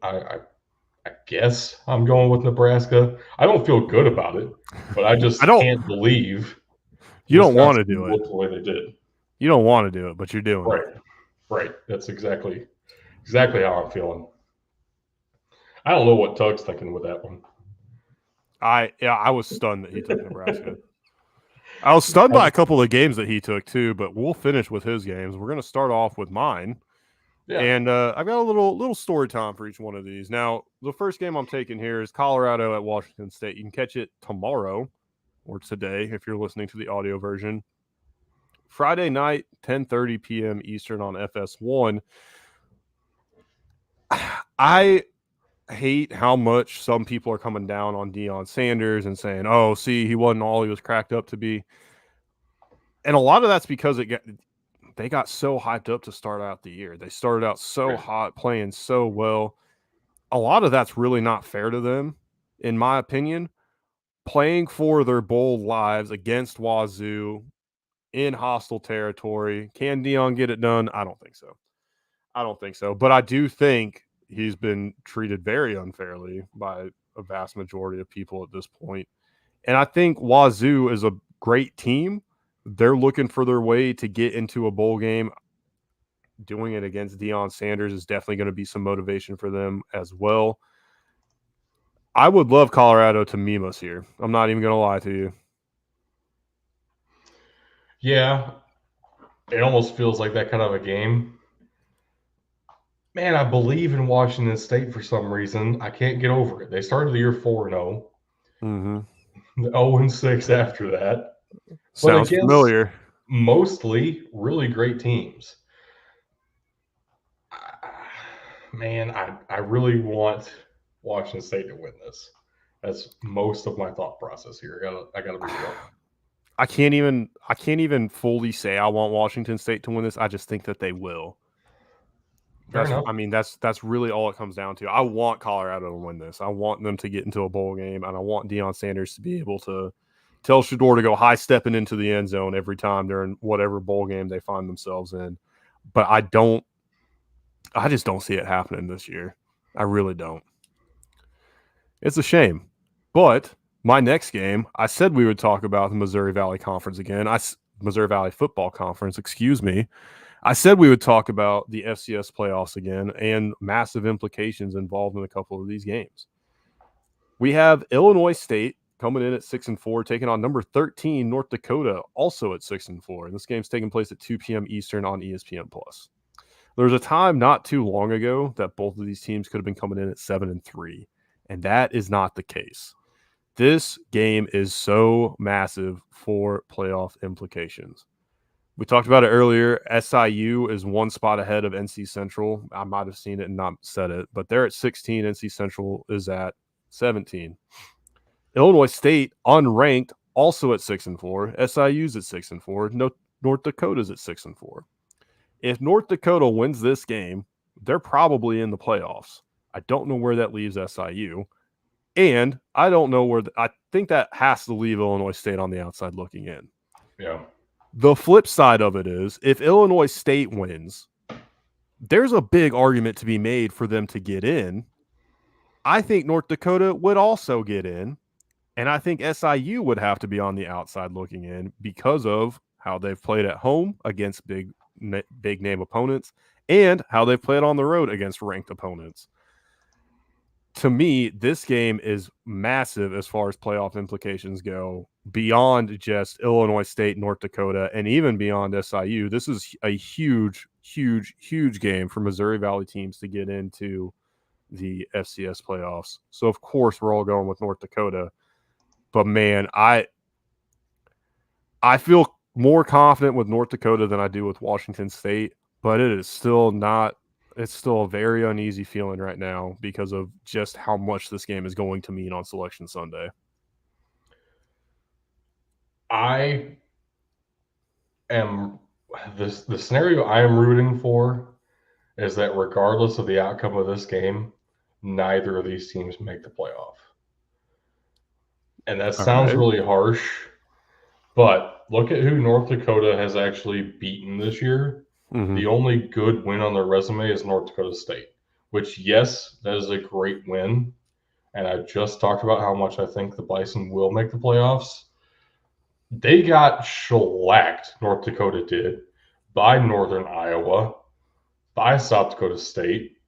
I guess I'm going with Nebraska. I don't feel good about it, but I just can't believe you don't want to do it the way they did. You don't want to do it, but you're doing it. Right. That's exactly how I'm feeling. I don't know what Tug's thinking with that one. I was stunned that he took Nebraska. I was stunned by a couple of games that he took too, but we'll finish with his games. We're going to start off with mine. Yeah. And I've got a little story time for each one of these. Now, the first game I'm taking here is Colorado at Washington State. You can catch it tomorrow or today if you're listening to the audio version. Friday night, 10:30 p.m. Eastern on FS1. I hate how much some people are coming down on Deion Sanders and saying, oh, see, he wasn't all he was cracked up to be. And a lot of that's because they got so hyped up to start out the year. They started out so Right. hot, playing so well. A lot of that's really not fair to them, in my opinion. Playing for their bowl lives against Wazoo in hostile territory. Can Dion get it done? I don't think so. But I do think he's been treated very unfairly by a vast majority of people at this point. And I think Wazoo is a great team. They're looking for their way to get into a bowl game. Doing it against Deion Sanders is definitely going to be some motivation for them as well. I would love Colorado to meme us here. I'm not even going to lie to you. Yeah, it almost feels like that kind of a game. Man, I believe in Washington State for some reason. I can't get over it. They started the year 4-0, Mm-hmm. 0-6 after that, but Sounds against familiar. mostly really great teams. Man, I really want Washington State to win this. That's most of my thought process here. I gotta be real. I can't even fully say I want Washington State to win this. I just think that they will. Fair enough. That's really all it comes down to. I want Colorado to win this. I want them to get into a bowl game, and I want Deion Sanders to be able to tell Shador to go high stepping into the end zone every time they're in whatever bowl game they find themselves in. But I just don't see it happening this year. I really don't. It's a shame. But my next game, I said we would talk about the Missouri Valley Conference again. Missouri Valley Football Conference, excuse me. I said we would talk about the FCS playoffs again and massive implications involved in a couple of these games. We have Illinois State coming in at 6-4, taking on number 13 North Dakota, also at 6-4. And this game's taking place at 2 p.m. Eastern on ESPN+. There was a time not too long ago that both of these teams could have been coming in at 7-3, and that is not the case. This game is so massive for playoff implications. We talked about it earlier. SIU is one spot ahead of NC Central. I might have seen it and not said it, but they're at 16. NC Central is at 17. Illinois State, unranked, also at 6-4. SIU's at 6-4. North Dakota's at 6-4. If North Dakota wins this game, they're probably in the playoffs. I don't know where that leaves SIU. And I don't know where I think that has to leave Illinois State on the outside looking in. Yeah. The flip side of it is if Illinois State wins, there's a big argument to be made for them to get in. I think North Dakota would also get in, and I think SIU would have to be on the outside looking in because of how they've played at home against big name opponents and how they've played on the road against ranked opponents. To me, this game is massive as far as playoff implications go, beyond just Illinois State, North Dakota, and even beyond SIU. This is a huge, huge, huge game for Missouri Valley teams to get into the FCS playoffs. So, of course, we're all going with North Dakota. But, man, I feel more confident with North Dakota than I do with Washington State, but it is still not – it's still a very uneasy feeling right now because of just how much this game is going to mean on Selection Sunday. I am the scenario I am rooting for is that regardless of the outcome of this game, neither of these teams make the playoff. And that sounds really harsh, but look at who North Dakota has actually beaten this year. Mm-hmm. The only good win on their resume is North Dakota State, which, yes, that is a great win. And I just talked about how much I think the Bison will make the playoffs. They got shellacked, North Dakota did, by Northern Iowa, by South Dakota State,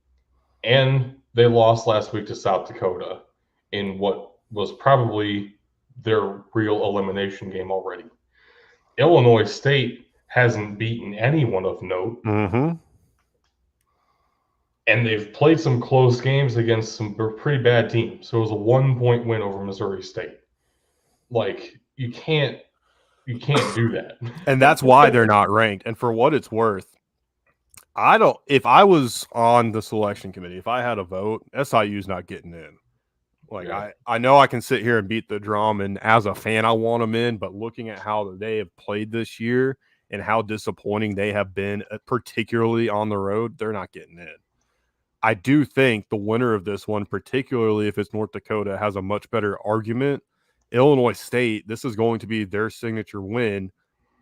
and they lost last week to South Dakota in what was probably their real elimination game already. Illinois State hasn't beaten anyone of note. Mm-hmm. And they've played some close games against some pretty bad teams. So it was a 1-point win over Missouri State. Like, you can't do that. And that's why they're not ranked. And for what it's worth, if I was on the selection committee, if I had a vote, SIU's not getting in. Like, yeah. I know I can sit here and beat the drum, and as a fan, I want them in, but looking at how they have played this year and how disappointing they have been, particularly on the road, they're not getting in. I do think the winner of this one, particularly if it's North Dakota, has a much better argument. Illinois State, this is going to be their signature win.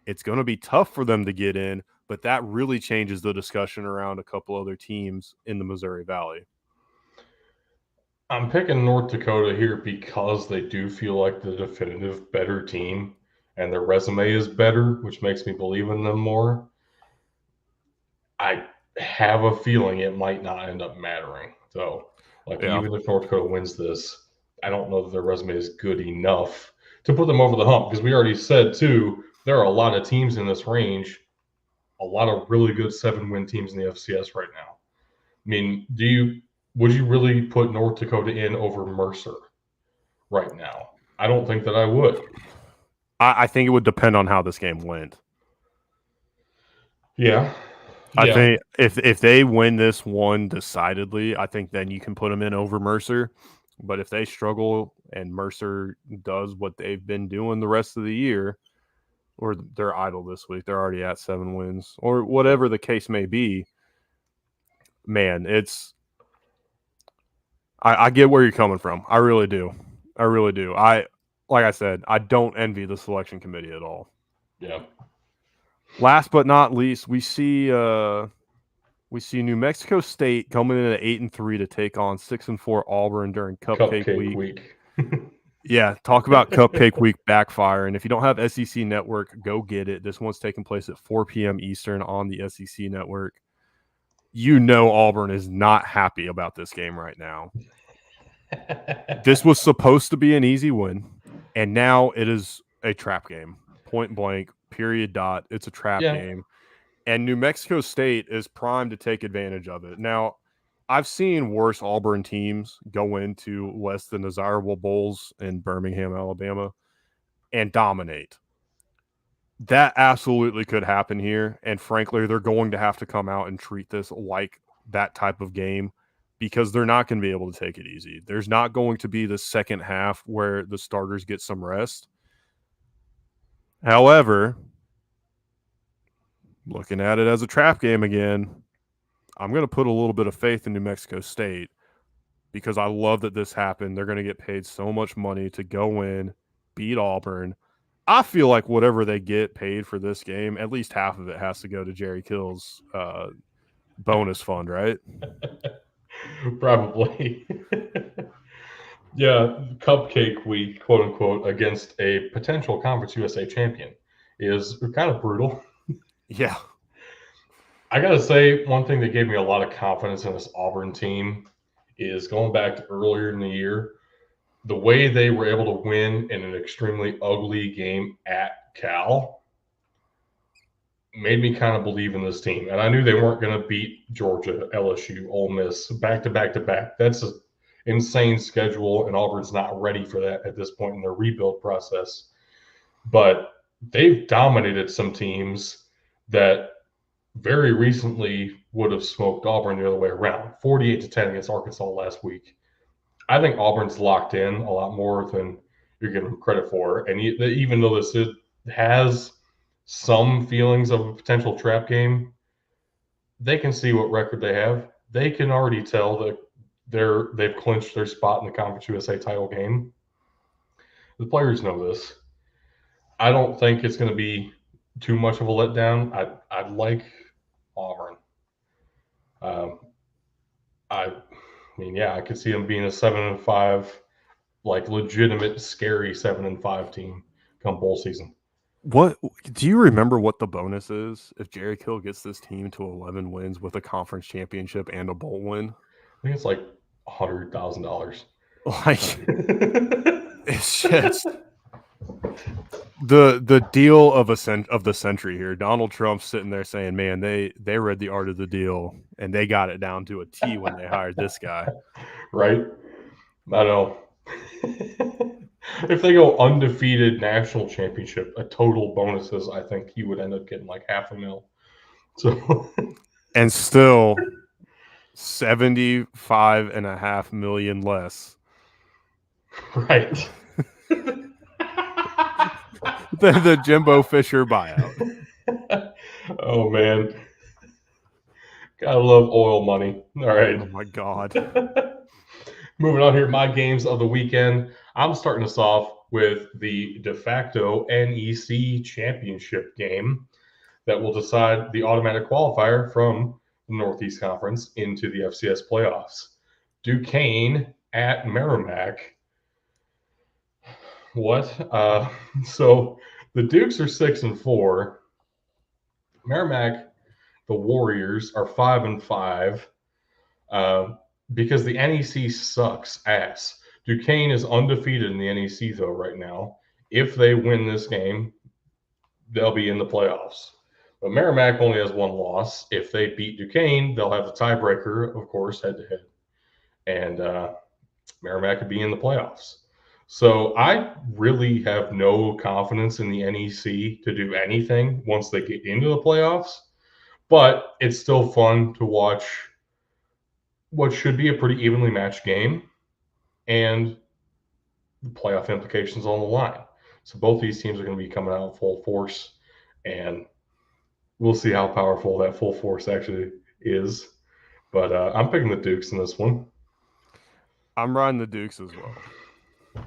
It's going to be tough for them to get in, but that really changes the discussion around a couple other teams in the Missouri Valley. I'm picking North Dakota here because they do feel like the definitive better team, and their resume is better, which makes me believe in them more. I have a feeling it might not end up mattering, though. Even if North Dakota wins this, I don't know that their resume is good enough to put them over the hump, because we already said, too, there are a lot of teams in this range, a lot of really good 7-win teams in the FCS right now. I mean, would you really put North Dakota in over Mercer right now? I don't think that I would. I think it would depend on how this game went. Yeah. I think if they win this one decidedly, I think then you can put them in over Mercer. But if they struggle and Mercer does what they've been doing the rest of the year, or they're idle this week, they're already at 7 wins, or whatever the case may be, man, I get where you're coming from. I really do. Like I said, I don't envy the selection committee at all. Yeah. Last but not least, we see New Mexico State coming in at 8-3 to take on 6-4 Auburn during Cupcake Week. Yeah, talk about Cupcake Week backfire. And if you don't have SEC Network, go get it. This one's taking place at 4 p.m. Eastern on the SEC Network. You know Auburn is not happy about this game right now. This was supposed to be an easy win, and now it is a trap game. Point blank, period, dot. It's a trap game. And New Mexico State is primed to take advantage of it. Now, I've seen worse Auburn teams go into less than desirable bowls in Birmingham, Alabama, and dominate. That absolutely could happen here. And frankly, they're going to have to come out and treat this like that type of game, because they're not going to be able to take it easy. There's not going to be the second half where the starters get some rest. However, looking at it as a trap game again, I'm going to put a little bit of faith in New Mexico State, because I love that this happened. They're going to get paid so much money to go in, beat Auburn. I feel like whatever they get paid for this game, at least half of it has to go to Jerry Kill's bonus fund, right? Probably. Yeah, Cupcake Week, quote unquote, against a potential Conference USA champion is kind of brutal. Yeah. I got to say, one thing that gave me a lot of confidence in this Auburn team is going back to earlier in the year, the way they were able to win in an extremely ugly game at Cal made me kind of believe in this team. And I knew they weren't going to beat Georgia, LSU, Ole Miss back to back to back. That's an insane schedule, and Auburn's not ready for that at this point in their rebuild process. But they've dominated some teams that very recently would have smoked Auburn the other way around. 48-10 against Arkansas last week. I think Auburn's locked in a lot more than you're giving them credit for. And even though this has some feelings of a potential trap game, they can see what record they have. They can already tell that they've clinched their spot in the Conference USA title game. The players know this. I don't think it's going to be too much of a letdown. I'd like Auburn. I could see them being a 7-5, like legitimate, scary 7-5 team come bowl season. What do you remember what the bonus is if Jerry Kill gets this team to 11 wins with a conference championship and a bowl win? I think it's like $100,000. Like, it's just the deal of the century here. Donald Trump sitting there saying, "Man, they read the art of the deal and they got it down to a T when they hired this guy." Right? I know. If they go undefeated national championship, a total bonuses, I think he would end up getting like $500,000. So, and still $75.5 million less. Right. The Jimbo Fisher buyout. Oh man, gotta love oil money. All right. Oh my God. Moving on here, my games of the weekend. I'm starting us off with the de facto NEC championship game that will decide the automatic qualifier from the Northeast Conference into the FCS playoffs. Duquesne at Merrimack. What? So the Dukes are 6-4. Merrimack, the Warriors, are 5-5. Uh, because the NEC sucks ass. Duquesne is undefeated in the NEC though right now. If they win this game, they'll be in the playoffs. But Merrimack only has one loss. If they beat Duquesne, they'll have the tiebreaker, of course, head to head, and Merrimack could be in the playoffs. So I really have no confidence in the NEC to do anything once they get into the playoffs. But it's still fun to watch what should be a pretty evenly matched game and the playoff implications on the line. So both these teams are going to be coming out full force, and we'll see how powerful that full force actually is. But I'm picking the Dukes in this one. I'm riding the Dukes as well.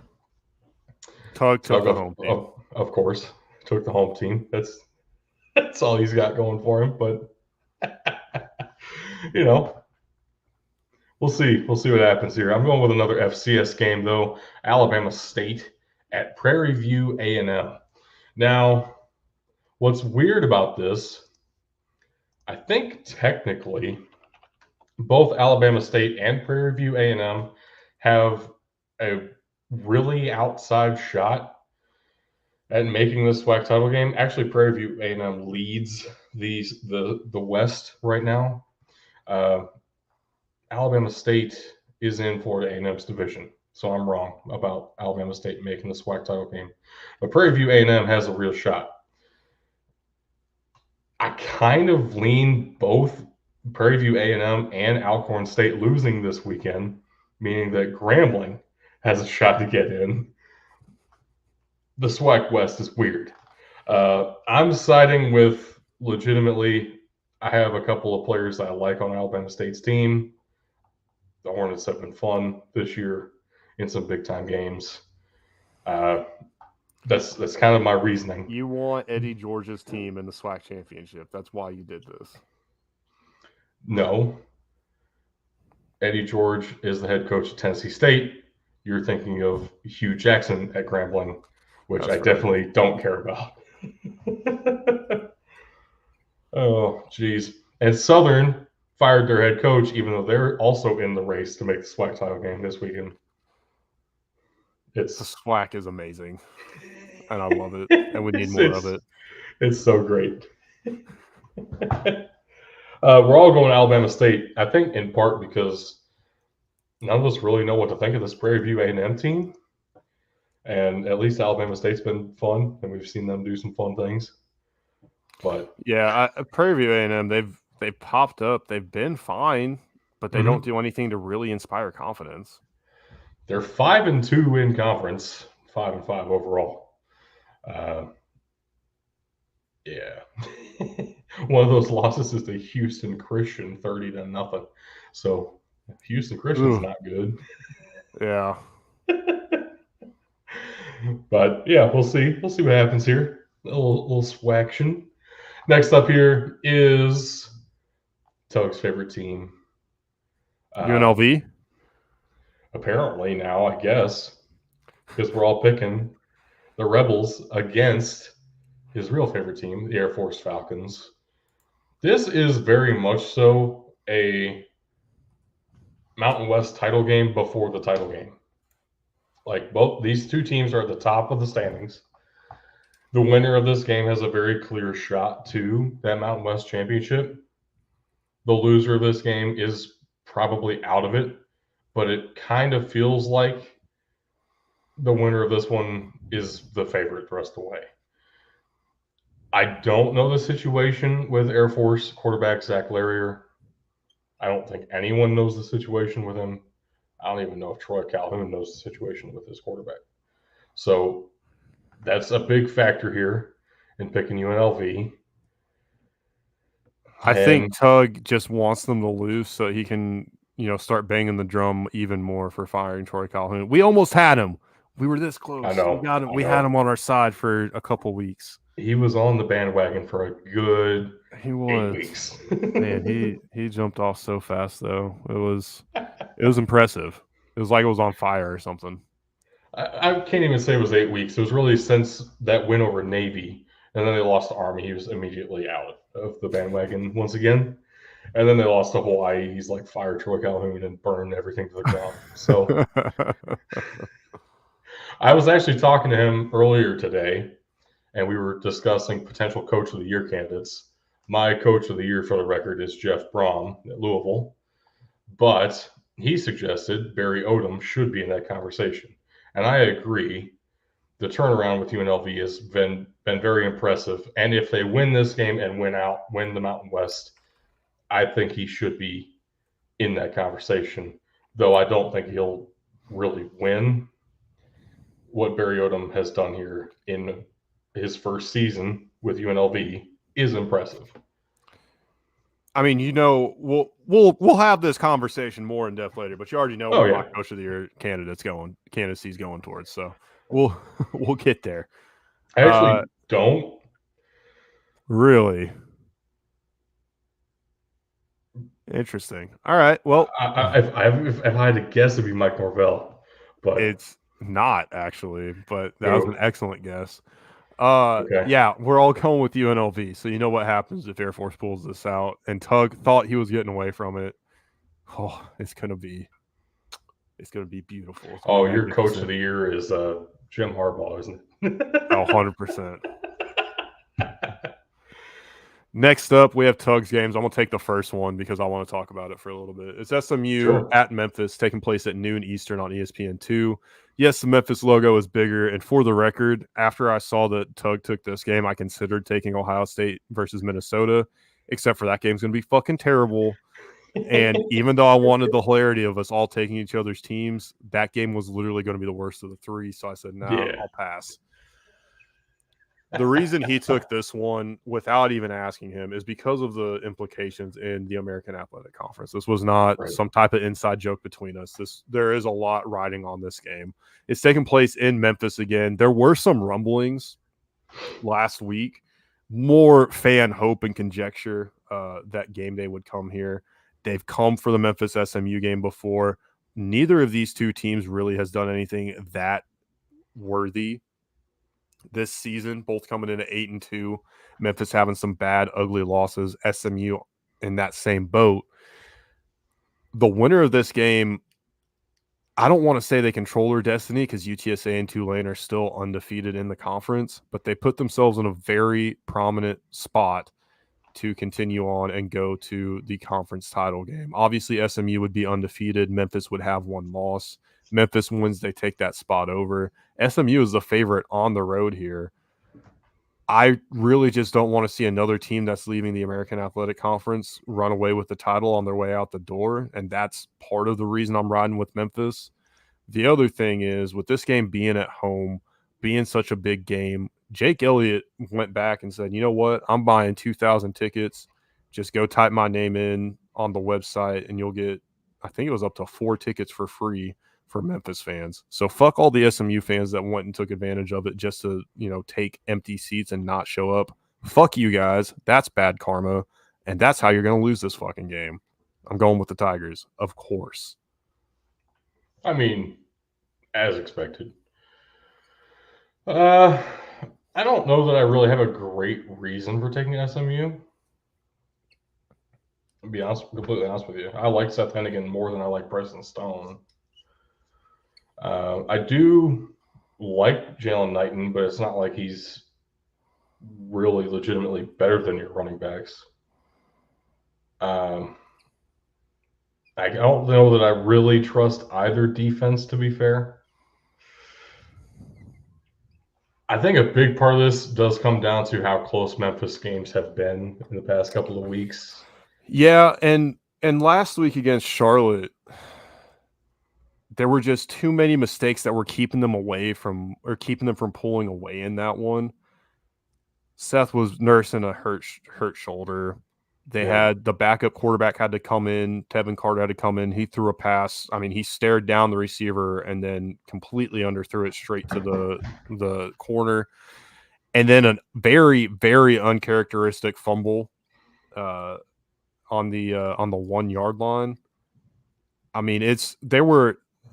Tug took the home team. Of course, took the home team. That's all he's got going for him. But you know, we'll see. We'll see what happens here. I'm going with another FCS game though. Alabama State at Prairie View A&M. Now, what's weird about this? I think technically, both Alabama State and Prairie View A&M have a really outside shot at making this SWAC title game. Actually, Prairie View A&M leads the West right now. Alabama State is in Florida A&M's division, so I'm wrong about Alabama State making the SWAC title game. But Prairie View A&M has a real shot. I kind of lean both Prairie View A&M and Alcorn State losing this weekend, meaning that Grambling has a shot to get in. The SWAC West is weird. I'm siding with legitimately. I have a couple of players that I like on Alabama State's team. The Hornets have been fun this year in some big time games. That's kind of my reasoning. You want Eddie George's team in the SWAC championship. That's why you did this. No. Eddie George is the head coach of Tennessee State. You're thinking of Hugh Jackson at Grambling, which I definitely don't care about. Oh, geez. And Southern fired their head coach, even though they're also in the race to make the SWAC title game this weekend. The SWAC is amazing, and I love it, and we need more of it. It's so great. We're all going to Alabama State, I think in part because none of us really know what to think of this Prairie View A&M team. And at least Alabama State's been fun, and we've seen them do some fun things. But yeah, Prairie View A&M, they've popped up. They've been fine, but they don't do anything to really inspire confidence. They're 5-2 in conference, 5-5 overall. Yeah. One of those losses is to Houston Christian, 30-0. So Houston Christian's not good. Yeah. But yeah, we'll see. We'll see what happens here. A little swaction. Next up here is Tug's favorite team. UNLV? Apparently now, I guess, because we're all picking the Rebels against his real favorite team, the Air Force Falcons. This is very much so a Mountain West title game before the title game. Like both these two teams are at the top of the standings. The winner of this game has a very clear shot to that Mountain West championship. The loser of this game is probably out of it, but it kind of feels like the winner of this one is the favorite the rest of the way. I don't know the situation with Air Force quarterback Zach Larrier. I don't think anyone knows the situation with him. I don't even know if Troy Calhoun knows the situation with his quarterback. So that's a big factor here in picking UNLV. I think Tug just wants them to lose so he can, start banging the drum even more for firing Troy Calhoun. We almost had him. We were this close. I know. We got him. We had him on our side for a couple weeks. He was on the bandwagon for a good 8 weeks. Man, he jumped off so fast though. It was impressive. It was like it was on fire or something. I can't even say it was 8 weeks. It was really since that win over Navy, and then they lost to Army. He was immediately out of the bandwagon once again. And then they lost to Hawaii. He's like, fire Troy Calhoun and burn everything to the ground. So I was actually talking to him earlier today, and we were discussing potential Coach of the Year candidates. My Coach of the Year, for the record, is Jeff Brom at Louisville. But he suggested Barry Odom should be in that conversation. And I agree. The turnaround with UNLV has been very impressive. And if they win this game and win the Mountain West, I think he should be in that conversation. Though I don't think he'll really win. What Barry Odom has done here in his first season with UNLV is impressive. I mean, we'll have this conversation more in depth later, but you already know what my Coach of the Year candidacy's going towards. So we'll get there. I actually don't. Really? Interesting. All right. Well, if I had to guess, it'd be Mike Norvell, but it's not actually. But that was an excellent guess. Okay. Yeah, we're all going with UNLV. So you know what happens if Air Force pulls this out, and Tug thought he was getting away from it. Oh, it's gonna be beautiful. Your Coach of the Year is Jim Harbaugh, isn't it? 100%. Next up, we have Tug's games. I'm going to take the first one because I want to talk about it for a little bit. It's SMU at Memphis, taking place at noon Eastern on ESPN2. Yes, the Memphis logo is bigger. And for the record, after I saw that Tug took this game, I considered taking Ohio State versus Minnesota, except for that game's going to be fucking terrible. And even though I wanted the hilarity of us all taking each other's teams, that game was literally going to be the worst of the three. So I said, I'll pass. The reason he took this one without even asking him is because of the implications in the American Athletic Conference. This was not some type of inside joke between us. There is a lot riding on this game. It's taking place in Memphis again. There were some rumblings last week, more fan hope and conjecture that game day would come here. They've come for the Memphis SMU game before. Neither of these two teams really has done anything that worthy this season, both coming in at 8-2. Memphis having some bad, ugly losses. SMU in that same boat. The winner of this game, I don't want to say they control their destiny because UTSA and Tulane are still undefeated in the conference, but they put themselves in a very prominent spot to continue on and go to the conference title game. Obviously, SMU would be undefeated. Memphis would have one loss. Memphis wins, they take that spot over. SMU is the favorite on the road here. I really just don't want to see another team that's leaving the American Athletic Conference run away with the title on their way out the door, and that's part of the reason I'm riding with Memphis. The other thing is, with this game being at home, being such a big game, Jake Elliott went back and said, you know what, I'm buying 2,000 tickets. Just go type my name in on the website, and you'll get, I think it was up to 4 tickets for free for Memphis fans. So fuck all the SMU fans that went and took advantage of it just to, take empty seats and not show up. Fuck you guys. That's bad karma. And that's how you're going to lose this fucking game. I'm going with the Tigers, of course. I mean, as expected. I don't know that I really have a great reason for taking SMU. I'll be completely honest with you. I like Seth Hennigan more than I like Preston Stone. I do like Jalen Knighton, but it's not like he's really legitimately better than your running backs. I don't know that I really trust either defense, to be fair. I think a big part of this does come down to how close Memphis games have been in the past couple of weeks. Yeah, and last week against Charlotte, there were just too many mistakes that were keeping them from pulling away in that one. Seth was nursing a hurt shoulder. They had the backup quarterback had to come in. Tevin Carter had to come in. He threw a pass. I mean, he stared down the receiver and then completely underthrew it straight to the corner. And then a very, very uncharacteristic fumble on the 1 yard line. I mean,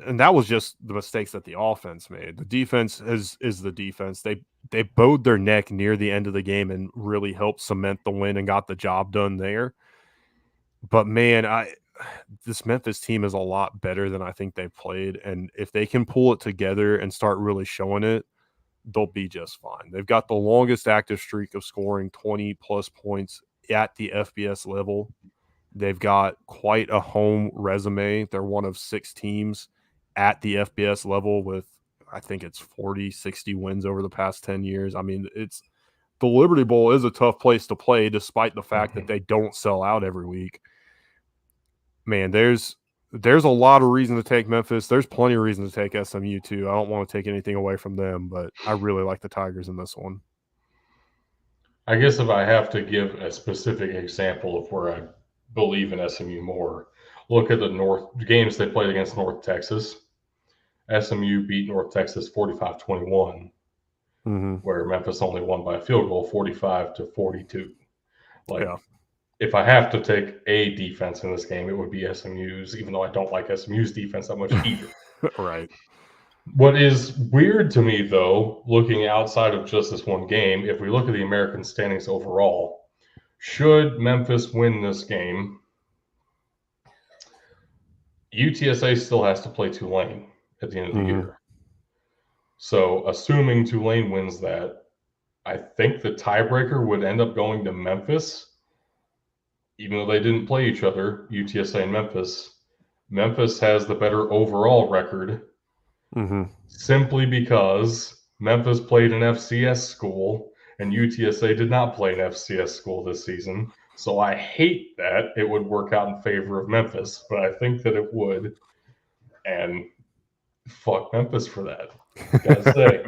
and that was just the mistakes that the offense made. The defense is the defense. They bowed their neck near the end of the game and really helped cement the win and got the job done there. But man, this Memphis team is a lot better than I think they've played, and if they can pull it together and start really showing it, they'll be just fine. They've got the longest active streak of scoring 20 plus points at the FBS level. They've got quite a home resume. They're one of 6 teams at the FBS level with, I think it's 40, 60 wins over the past 10 years. I mean, the Liberty Bowl is a tough place to play, despite the fact that they don't sell out every week. Man, there's a lot of reason to take Memphis. There's plenty of reason to take SMU too. I don't want to take anything away from them, but I really like the Tigers in this one. I guess if I have to give a specific example of where I believe in SMU more, look at the games they played against North Texas. SMU beat North Texas 45-21, where Memphis only won by a field goal 45-42. If I have to take a defense in this game, it would be SMU's, even though I don't like SMU's defense that much either. Right. What is weird to me, though, looking outside of just this one game, if we look at the American standings overall, should Memphis win this game, UTSA still has to play Tulane at the end of the year. So assuming Tulane wins that, I think the tiebreaker would end up going to Memphis, even though they didn't play each other, UTSA and Memphis. Memphis has the better overall record simply because Memphis played an FCS school and UTSA did not play an FCS school this season. So I hate that it would work out in favor of Memphis, but I think that it would. And fuck Memphis for that. Gotta say,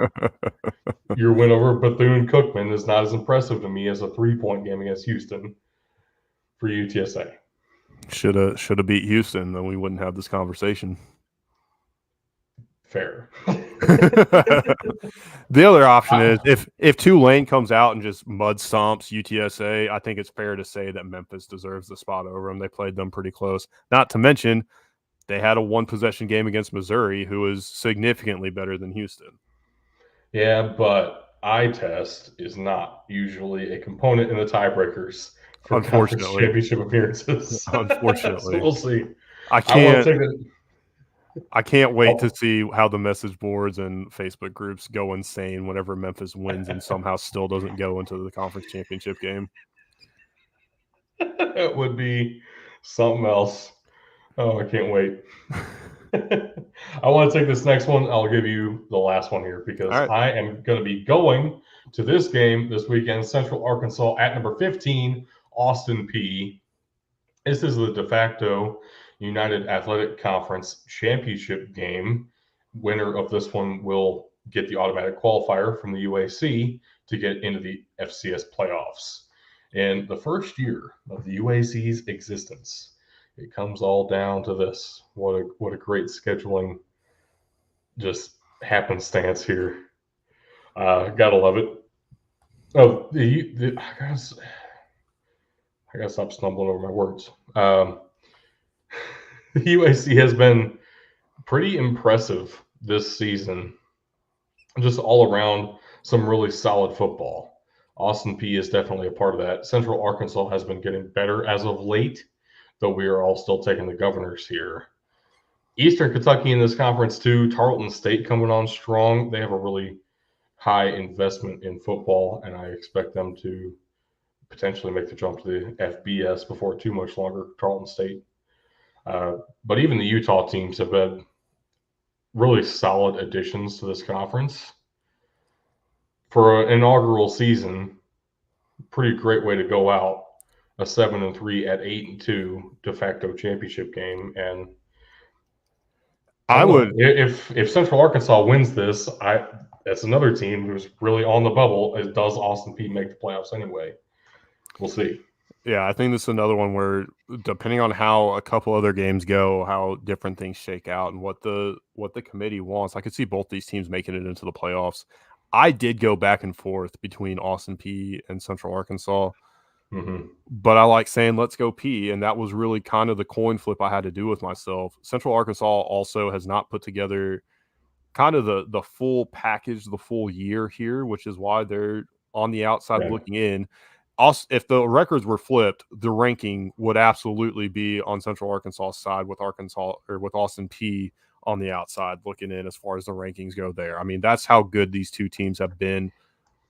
your win over Bethune-Cookman is not as impressive to me as a 3-point game against Houston for UTSA. Should have beat Houston, then we wouldn't have this conversation. Fair. The other option is if Tulane comes out and just mud stomps UTSA, I think it's fair to say that Memphis deserves the spot over them. They played them pretty close. Not to mention, they had a 1-possession game against Missouri, who is significantly better than Houston. Yeah, but eye test is not usually a component in the tiebreakers for conference championship appearances. Unfortunately. So we'll see. I can't wait to see how the message boards and Facebook groups go insane whenever Memphis wins and somehow still doesn't go into the conference championship game. It would be something else. Oh, I can't wait. I want to take this next one. I'll give you the last one here because I am going to be going to this game this weekend, Central Arkansas at number 15, Austin Peay. This is the de facto United Athletic Conference championship game. Winner of this one will get the automatic qualifier from the UAC to get into the FCS playoffs. In the first year of the UAC's existence, it comes all down to this. What a great scheduling just happenstance here. Gotta love it. Oh, I gotta stop stumbling over my words. The UAC has been pretty impressive this season. Just all around, some really solid football. Austin Peay is definitely a part of that. Central Arkansas has been getting better as of late, though we are all still taking the Governors here. Eastern Kentucky in this conference too. Tarleton State coming on strong. They have a really high investment in football, and I expect them to potentially make the jump to the FBS before too much longer, Tarleton State. But even the Utah teams have been really solid additions to this conference. For an inaugural season, pretty great way to go out. A 7-3 at 8-2 de facto championship game. And if Central Arkansas wins this, that's another team who's really on the bubble. Does Austin Peay make the playoffs anyway? We'll see. Yeah, I think this is another one where, depending on how a couple other games go, how different things shake out, and what the committee wants, I could see both these teams making it into the playoffs. I did go back and forth between Austin P and Central Arkansas, but I like saying let's go P, and that was really kind of the coin flip I had to do with myself. Central Arkansas also has not put together kind of the full package, the full year here, which is why they're on the outside looking in. Also, if the records were flipped, the ranking would absolutely be on Central Arkansas' side, with Arkansas or with Austin P on the outside looking in as far as the rankings go there. I mean, that's how good these two teams have been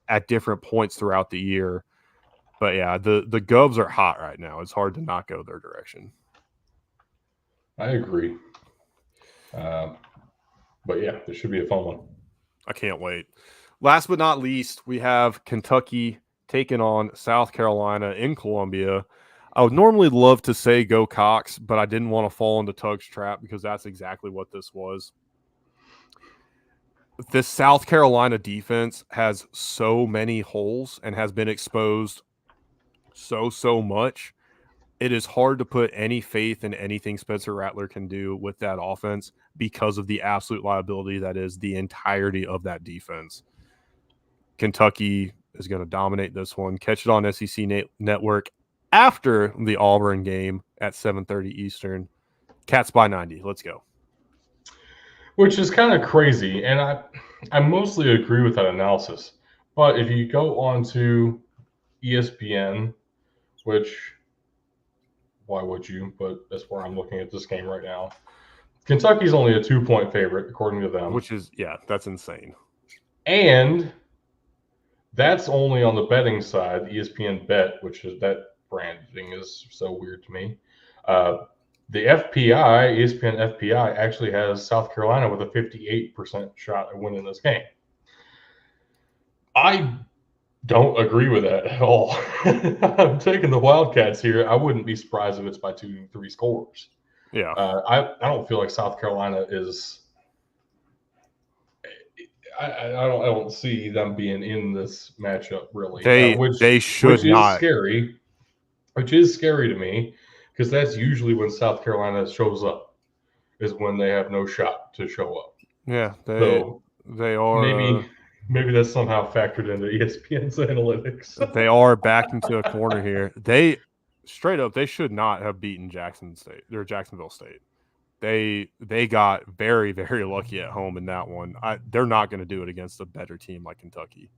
at different points throughout the year. But yeah, the Govs are hot right now. It's hard to not go their direction. I agree. But yeah, this should be a fun one. I can't wait. Last but not least, we have Kentucky taking on South Carolina in Columbia. I would normally love to say go Cox, but I didn't want to fall into Tug's trap because that's exactly what this was. This South Carolina defense has so many holes and has been exposed so much. It is hard to put any faith in anything Spencer Rattler can do with that offense because of the absolute liability that is the entirety of that defense. Kentucky is going to dominate this one. Catch it on SEC Network after the Auburn game at 7:30 Eastern. Cats by 90. Let's go. Which is kind of crazy, and I mostly agree with that analysis. But if you go on to ESPN, which why would you? But that's where I'm looking at this game right now. Kentucky's only a 2-point favorite according to them, Which is, yeah, that's insane. And that's only on the betting side. The ESPN Bet, which is that branding is so weird to me. The FPI, ESPN FPI, actually has South Carolina with a 58% shot at winning this game. I don't agree with that at all. I'm taking the Wildcats here. I wouldn't be surprised if it's by 2-3 scores. Yeah. I don't feel like South Carolina is. I don't see them being in this matchup really. They should not. Scary. Which is scary to me because that's usually when South Carolina shows up, is when they have no shot to show up. Yeah, they are. Maybe that's somehow factored into ESPN's analytics. They are backed into a corner here. They straight up, they should not have beaten Jacksonville State. They got very, very lucky at home in that one. They're not going to do it against a better team like Kentucky.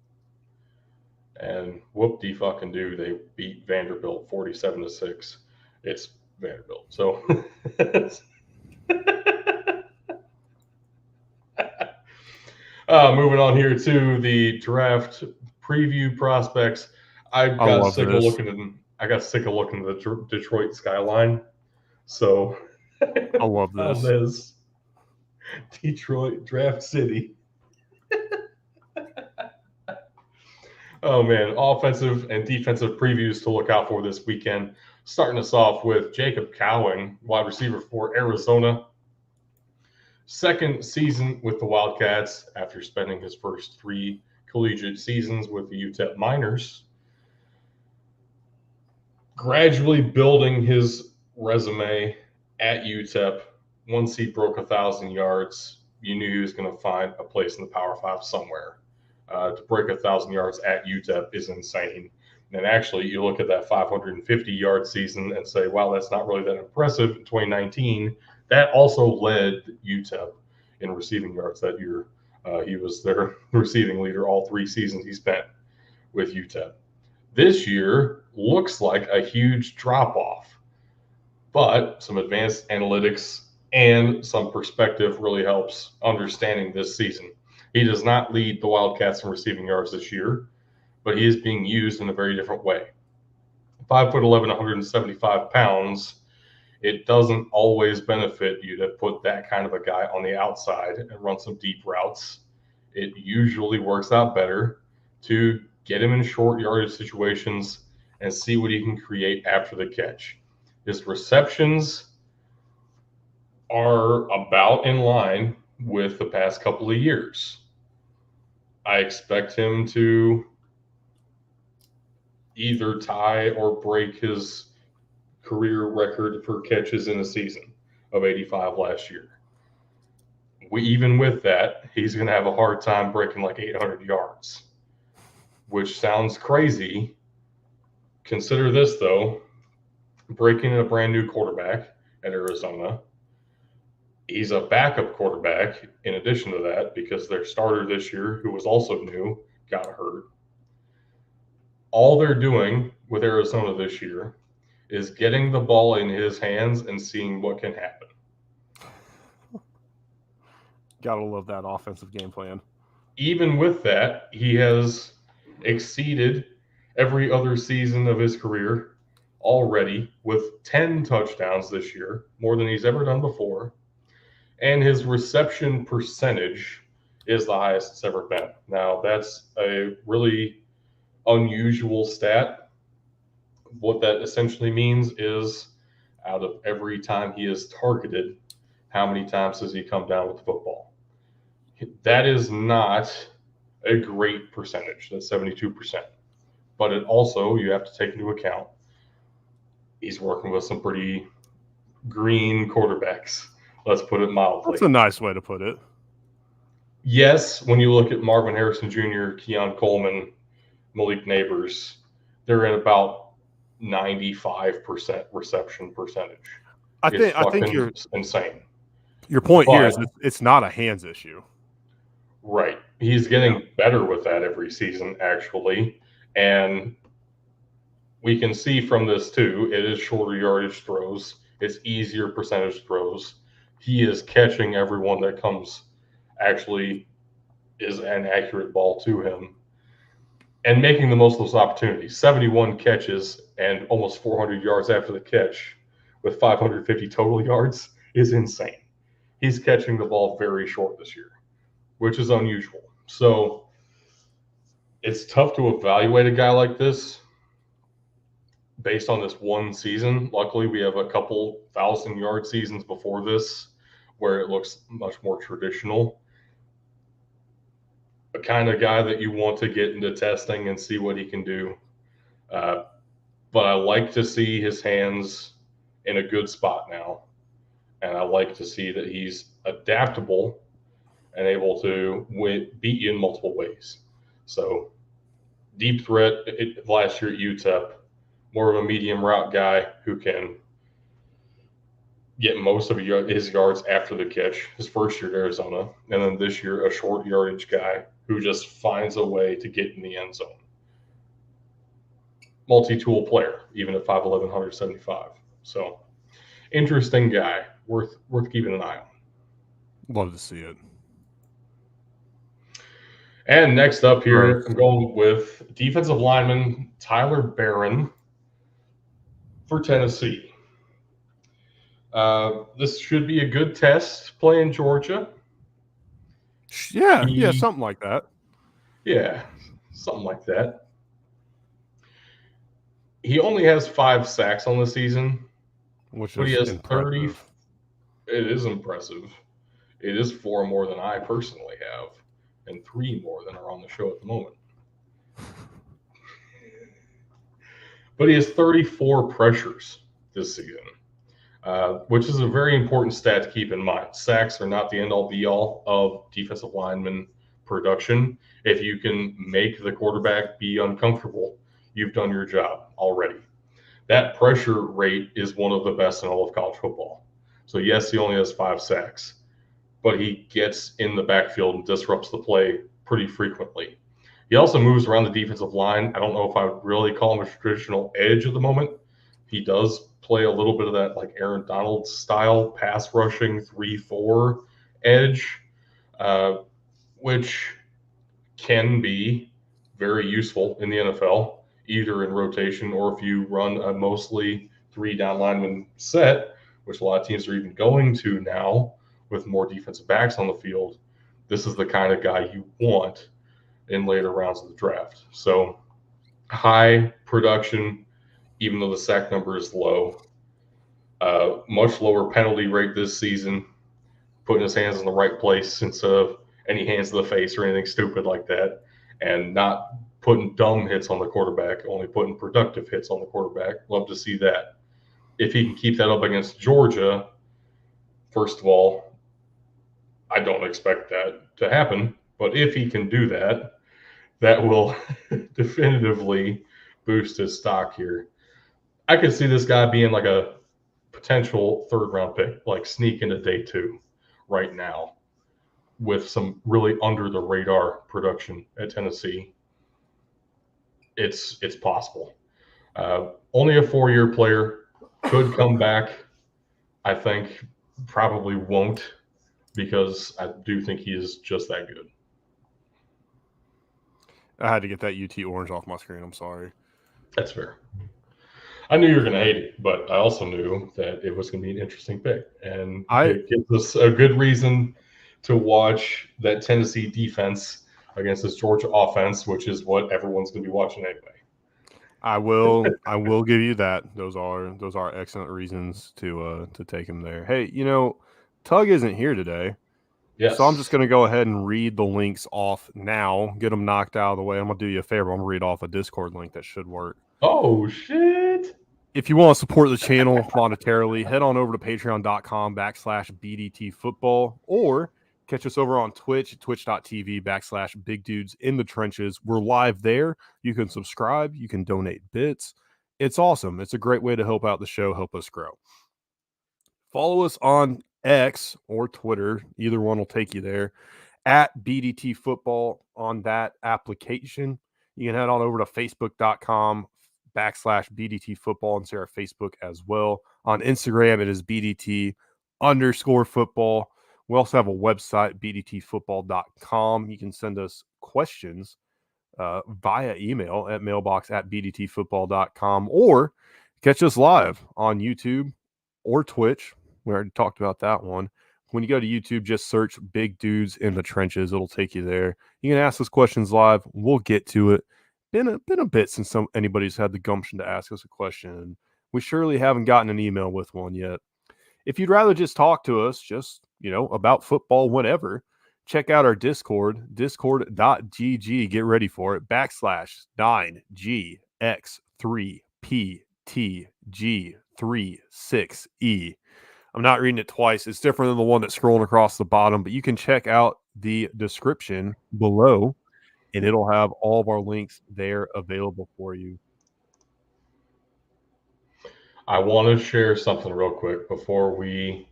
And whoop-de-fucking do, they beat Vanderbilt 47-6. It's Vanderbilt. So moving on here to the draft preview prospects. I got sick of looking at the Detroit skyline. So I love this. Detroit Draft City. Oh, man. Offensive and defensive previews to look out for this weekend. Starting us off with Jacob Cowing, wide receiver for Arizona. Second season with the Wildcats after spending his first 3 collegiate seasons with the UTEP Miners. Gradually building his resume at UTEP. Once he broke 1,000 yards, you knew he was going to find a place in the Power 5 somewhere. To break 1,000 yards at UTEP is insane. And actually, you look at that 550-yard season and say, wow, that's not really that impressive in 2019. That also led UTEP in receiving yards that year. He was their receiving leader all 3 seasons he spent with UTEP. This year looks like a huge drop-off, but some advanced analytics and some perspective really helps understanding this season. He does not lead the Wildcats in receiving yards this year, but he is being used in a very different way. 5'11", 175 pounds. It doesn't always benefit you to put that kind of a guy on the outside and run some deep routes. It usually works out better to get him in short yardage situations and see what he can create after the catch. His receptions are about in line with the past couple of years. I expect him to either tie or break his career record for catches in a season of 85 last year. Even with that, he's going to have a hard time breaking like 800 yards, which sounds crazy. Consider this, though, breaking a brand new quarterback at Arizona. He's a backup quarterback in addition to that because their starter this year, who was also new, got hurt. All they're doing with Arizona this year is getting the ball in his hands and seeing what can happen. Gotta love that offensive game plan. Even with that, he has exceeded every other season of his career already with 10 touchdowns this year, more than he's ever done before. And his reception percentage is the highest it's ever been. Now, that's a really unusual stat. What that essentially means is out of every time he is targeted, how many times does he come down with the football? That is not a great percentage. That's 72%. But it also, you have to take into account, he's working with some pretty green quarterbacks. Let's put it mildly. That's a nice way to put it. Yes, when you look at Marvin Harrison Jr., Keon Coleman, Malik Neighbors, they're at about 95% reception percentage. I think you're insane. Your point here is it's not a hands issue. Right. He's getting better with that every season, actually. And we can see from this, too, it is shorter yardage throws. It's easier percentage throws. He is catching everyone that comes actually is an accurate ball to him and making the most of those opportunities. 71 catches and almost 400 yards after the catch with 550 total yards is insane. He's catching the ball very short this year, which is unusual. So it's tough to evaluate a guy like this based on this one season. Luckily, we have a couple 1,000-yard seasons before this where it looks much more traditional. A kind of guy that you want to get into testing and see what he can do. But I like to see his hands in a good spot now. And I like to see that he's adaptable and able to beat you in multiple ways. So deep threat last year at UTEP, more of a medium route guy who can get most of his yards after the catch, his first year at Arizona. And then this year, a short yardage guy who just finds a way to get in the end zone. Multi-tool player, even at 5'11", 175. So interesting guy, worth keeping an eye on. Love to see it. And next up here, I'm going with defensive lineman Tyler Barron for Tennessee. This should be a good test playing Georgia. Yeah, something like that. Yeah, something like that. He only has 5 sacks on the season, which but is he has impressive. 30. It is impressive. It is 4 more than I personally have, and 3 more than are on the show at the moment. But he has 34 pressures this season, which is a very important stat to keep in mind. Sacks are not the end-all, be-all of defensive lineman production. If you can make the quarterback be uncomfortable, you've done your job already. That pressure rate is one of the best in all of college football. So yes, he only has 5 sacks, but he gets in the backfield and disrupts the play pretty frequently. He also moves around the defensive line. I don't know if I would really call him a traditional edge at the moment. He does play a little bit of that like Aaron Donald style pass rushing 3-4 edge, which can be very useful in the NFL, either in rotation or if you run a mostly 3 down lineman set, which a lot of teams are even going to now with more defensive backs on the field. This is the kind of guy you want in later rounds of the draft. So high production, even though the sack number is low. Much lower penalty rate this season, putting his hands in the right place instead of any hands to the face or anything stupid like that, and not putting dumb hits on the quarterback, only putting productive hits on the quarterback. Love to see that. If he can keep that up against Georgia, first of all, I don't expect that to happen. But if he can do that, that will definitively boost his stock here. I could see this guy being like a potential third-round pick, like sneak into day 2 right now with some really under-the-radar production at Tennessee. It's possible. Only a 4-year player, could come back. I think probably won't, because I do think he is just that good. I had to get that UT orange off my screen. I'm sorry. That's fair. I knew you were going to hate it, but I also knew that it was going to be an interesting pick. And it gives us a good reason to watch that Tennessee defense against this Georgia offense, which is what everyone's going to be watching anyway. I will give you that. Those are excellent reasons to take him there. Hey, Tug isn't here today. Yes. So I'm just going to go ahead and read the links off now, get them knocked out of the way. I'm going to do you a favor. I'm going to read off a Discord link that should work. Oh, shit. If you want to support the channel monetarily, head on over to patreon.com/BDTfootball or catch us over on Twitch, twitch.tv/bigdudesinthetrenches. We're live there. You can subscribe. You can donate bits. It's awesome. It's a great way to help out the show, help us grow. Follow us on X or Twitter. Either one will take you there. At BDT Football on that application. You can head on over to facebook.com/BDT Football and see our Facebook as well. On Instagram, it is BDT_football. We also have a website, bdtfootball.com. You can send us questions via email at mailbox@bdtfootball.com or catch us live on YouTube or Twitch. We already talked about that one. When you go to YouTube, just search Big Dudes in the Trenches. It'll take you there. You can ask us questions live. We'll get to it. Been a bit since anybody's had the gumption to ask us a question, and we surely haven't gotten an email with one yet. If you'd rather just talk to us, just about football, whatever, check out our Discord, discord.gg. Get ready for it. /9GX3PTG36E. I'm not reading it twice. It's different than the one that's scrolling across the bottom, but you can check out the description below, and it'll have all of our links there available for you. I want to share something real quick before we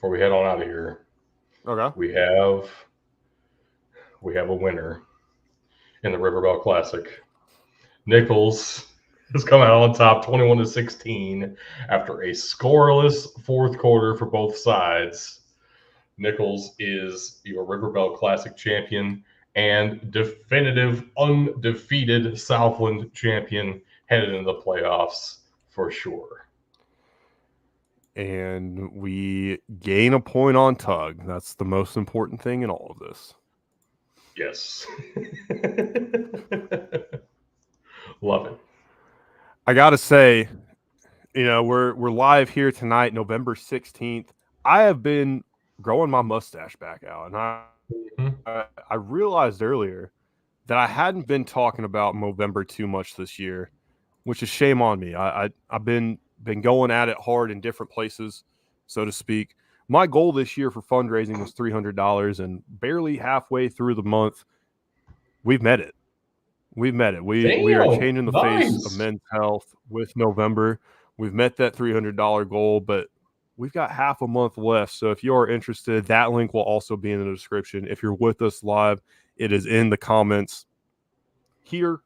head on out of here. Okay. We have a winner in the River Bell Classic. Nichols has come out on top 21-16 after a scoreless fourth quarter for both sides. Nichols is your River Bell Classic champion and definitive undefeated Southland champion headed into the playoffs for sure. And we gain a point on Tug. That's the most important thing in all of this. Yes. Love it. I gotta say, we're live here tonight, November 16th. I have been growing my mustache back out, and I realized earlier that I hadn't been talking about Movember too much this year, which is shame on me. I've been going at it hard in different places, so to speak. My goal this year for fundraising was $300, and barely halfway through the month, we've met it. We are changing the face of men's health with November. We've met that $300 goal, but we've got half a month left. So if you are interested, that link will also be in the description. If you're with us live, it is in the comments here.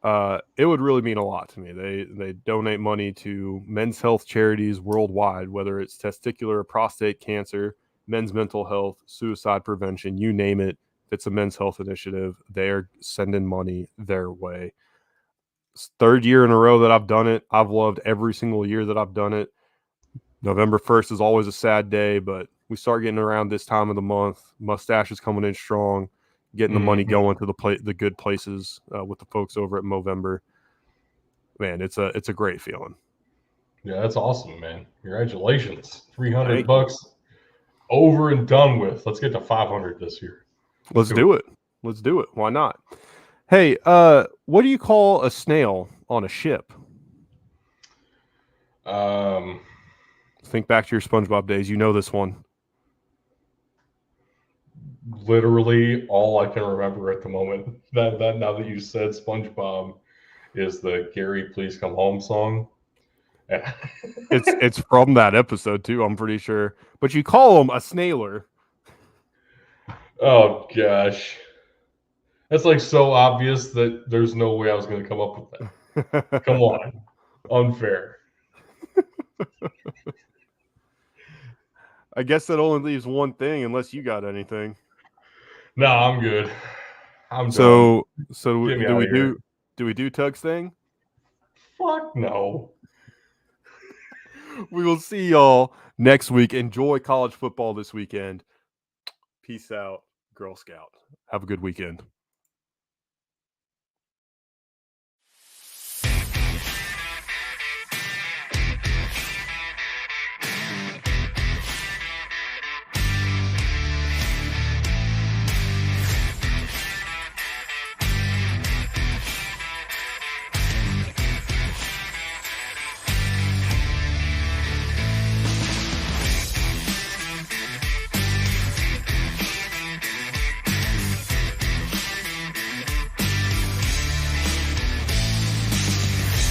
It would really mean a lot to me. They donate money to men's health charities worldwide, whether it's testicular or prostate cancer, men's mental health, suicide prevention, you name it. It's a men's health initiative. They're sending money their way. It's third year in a row that I've done it. I've loved every single year that I've done it. November 1st is always a sad day, but we start getting around this time of the month. Mustache is coming in strong, getting the money going to the good places with the folks over at Movember. Man, it's a great feeling. Yeah, that's awesome, man. Congratulations. $300 over and done with. Let's get to 500 this year. Let's do it. Why not? Hey, what do you call a snail on a ship? Um, Think back to your SpongeBob days. You know this one. Literally all I can remember at the moment that now that you said SpongeBob is the Gary Please Come Home song. It's from that episode too, I'm pretty sure. But you call him a snailer. Oh gosh. That's like so obvious that there's no way I was going to come up with that. Come on. Unfair. I guess that only leaves one thing, unless you got anything. No, I'm good. I'm done. So Get me do out we of here. do we do Tug's thing? Fuck no. We will see y'all next week. Enjoy college football this weekend. Peace out, Girl Scout. Have a good weekend.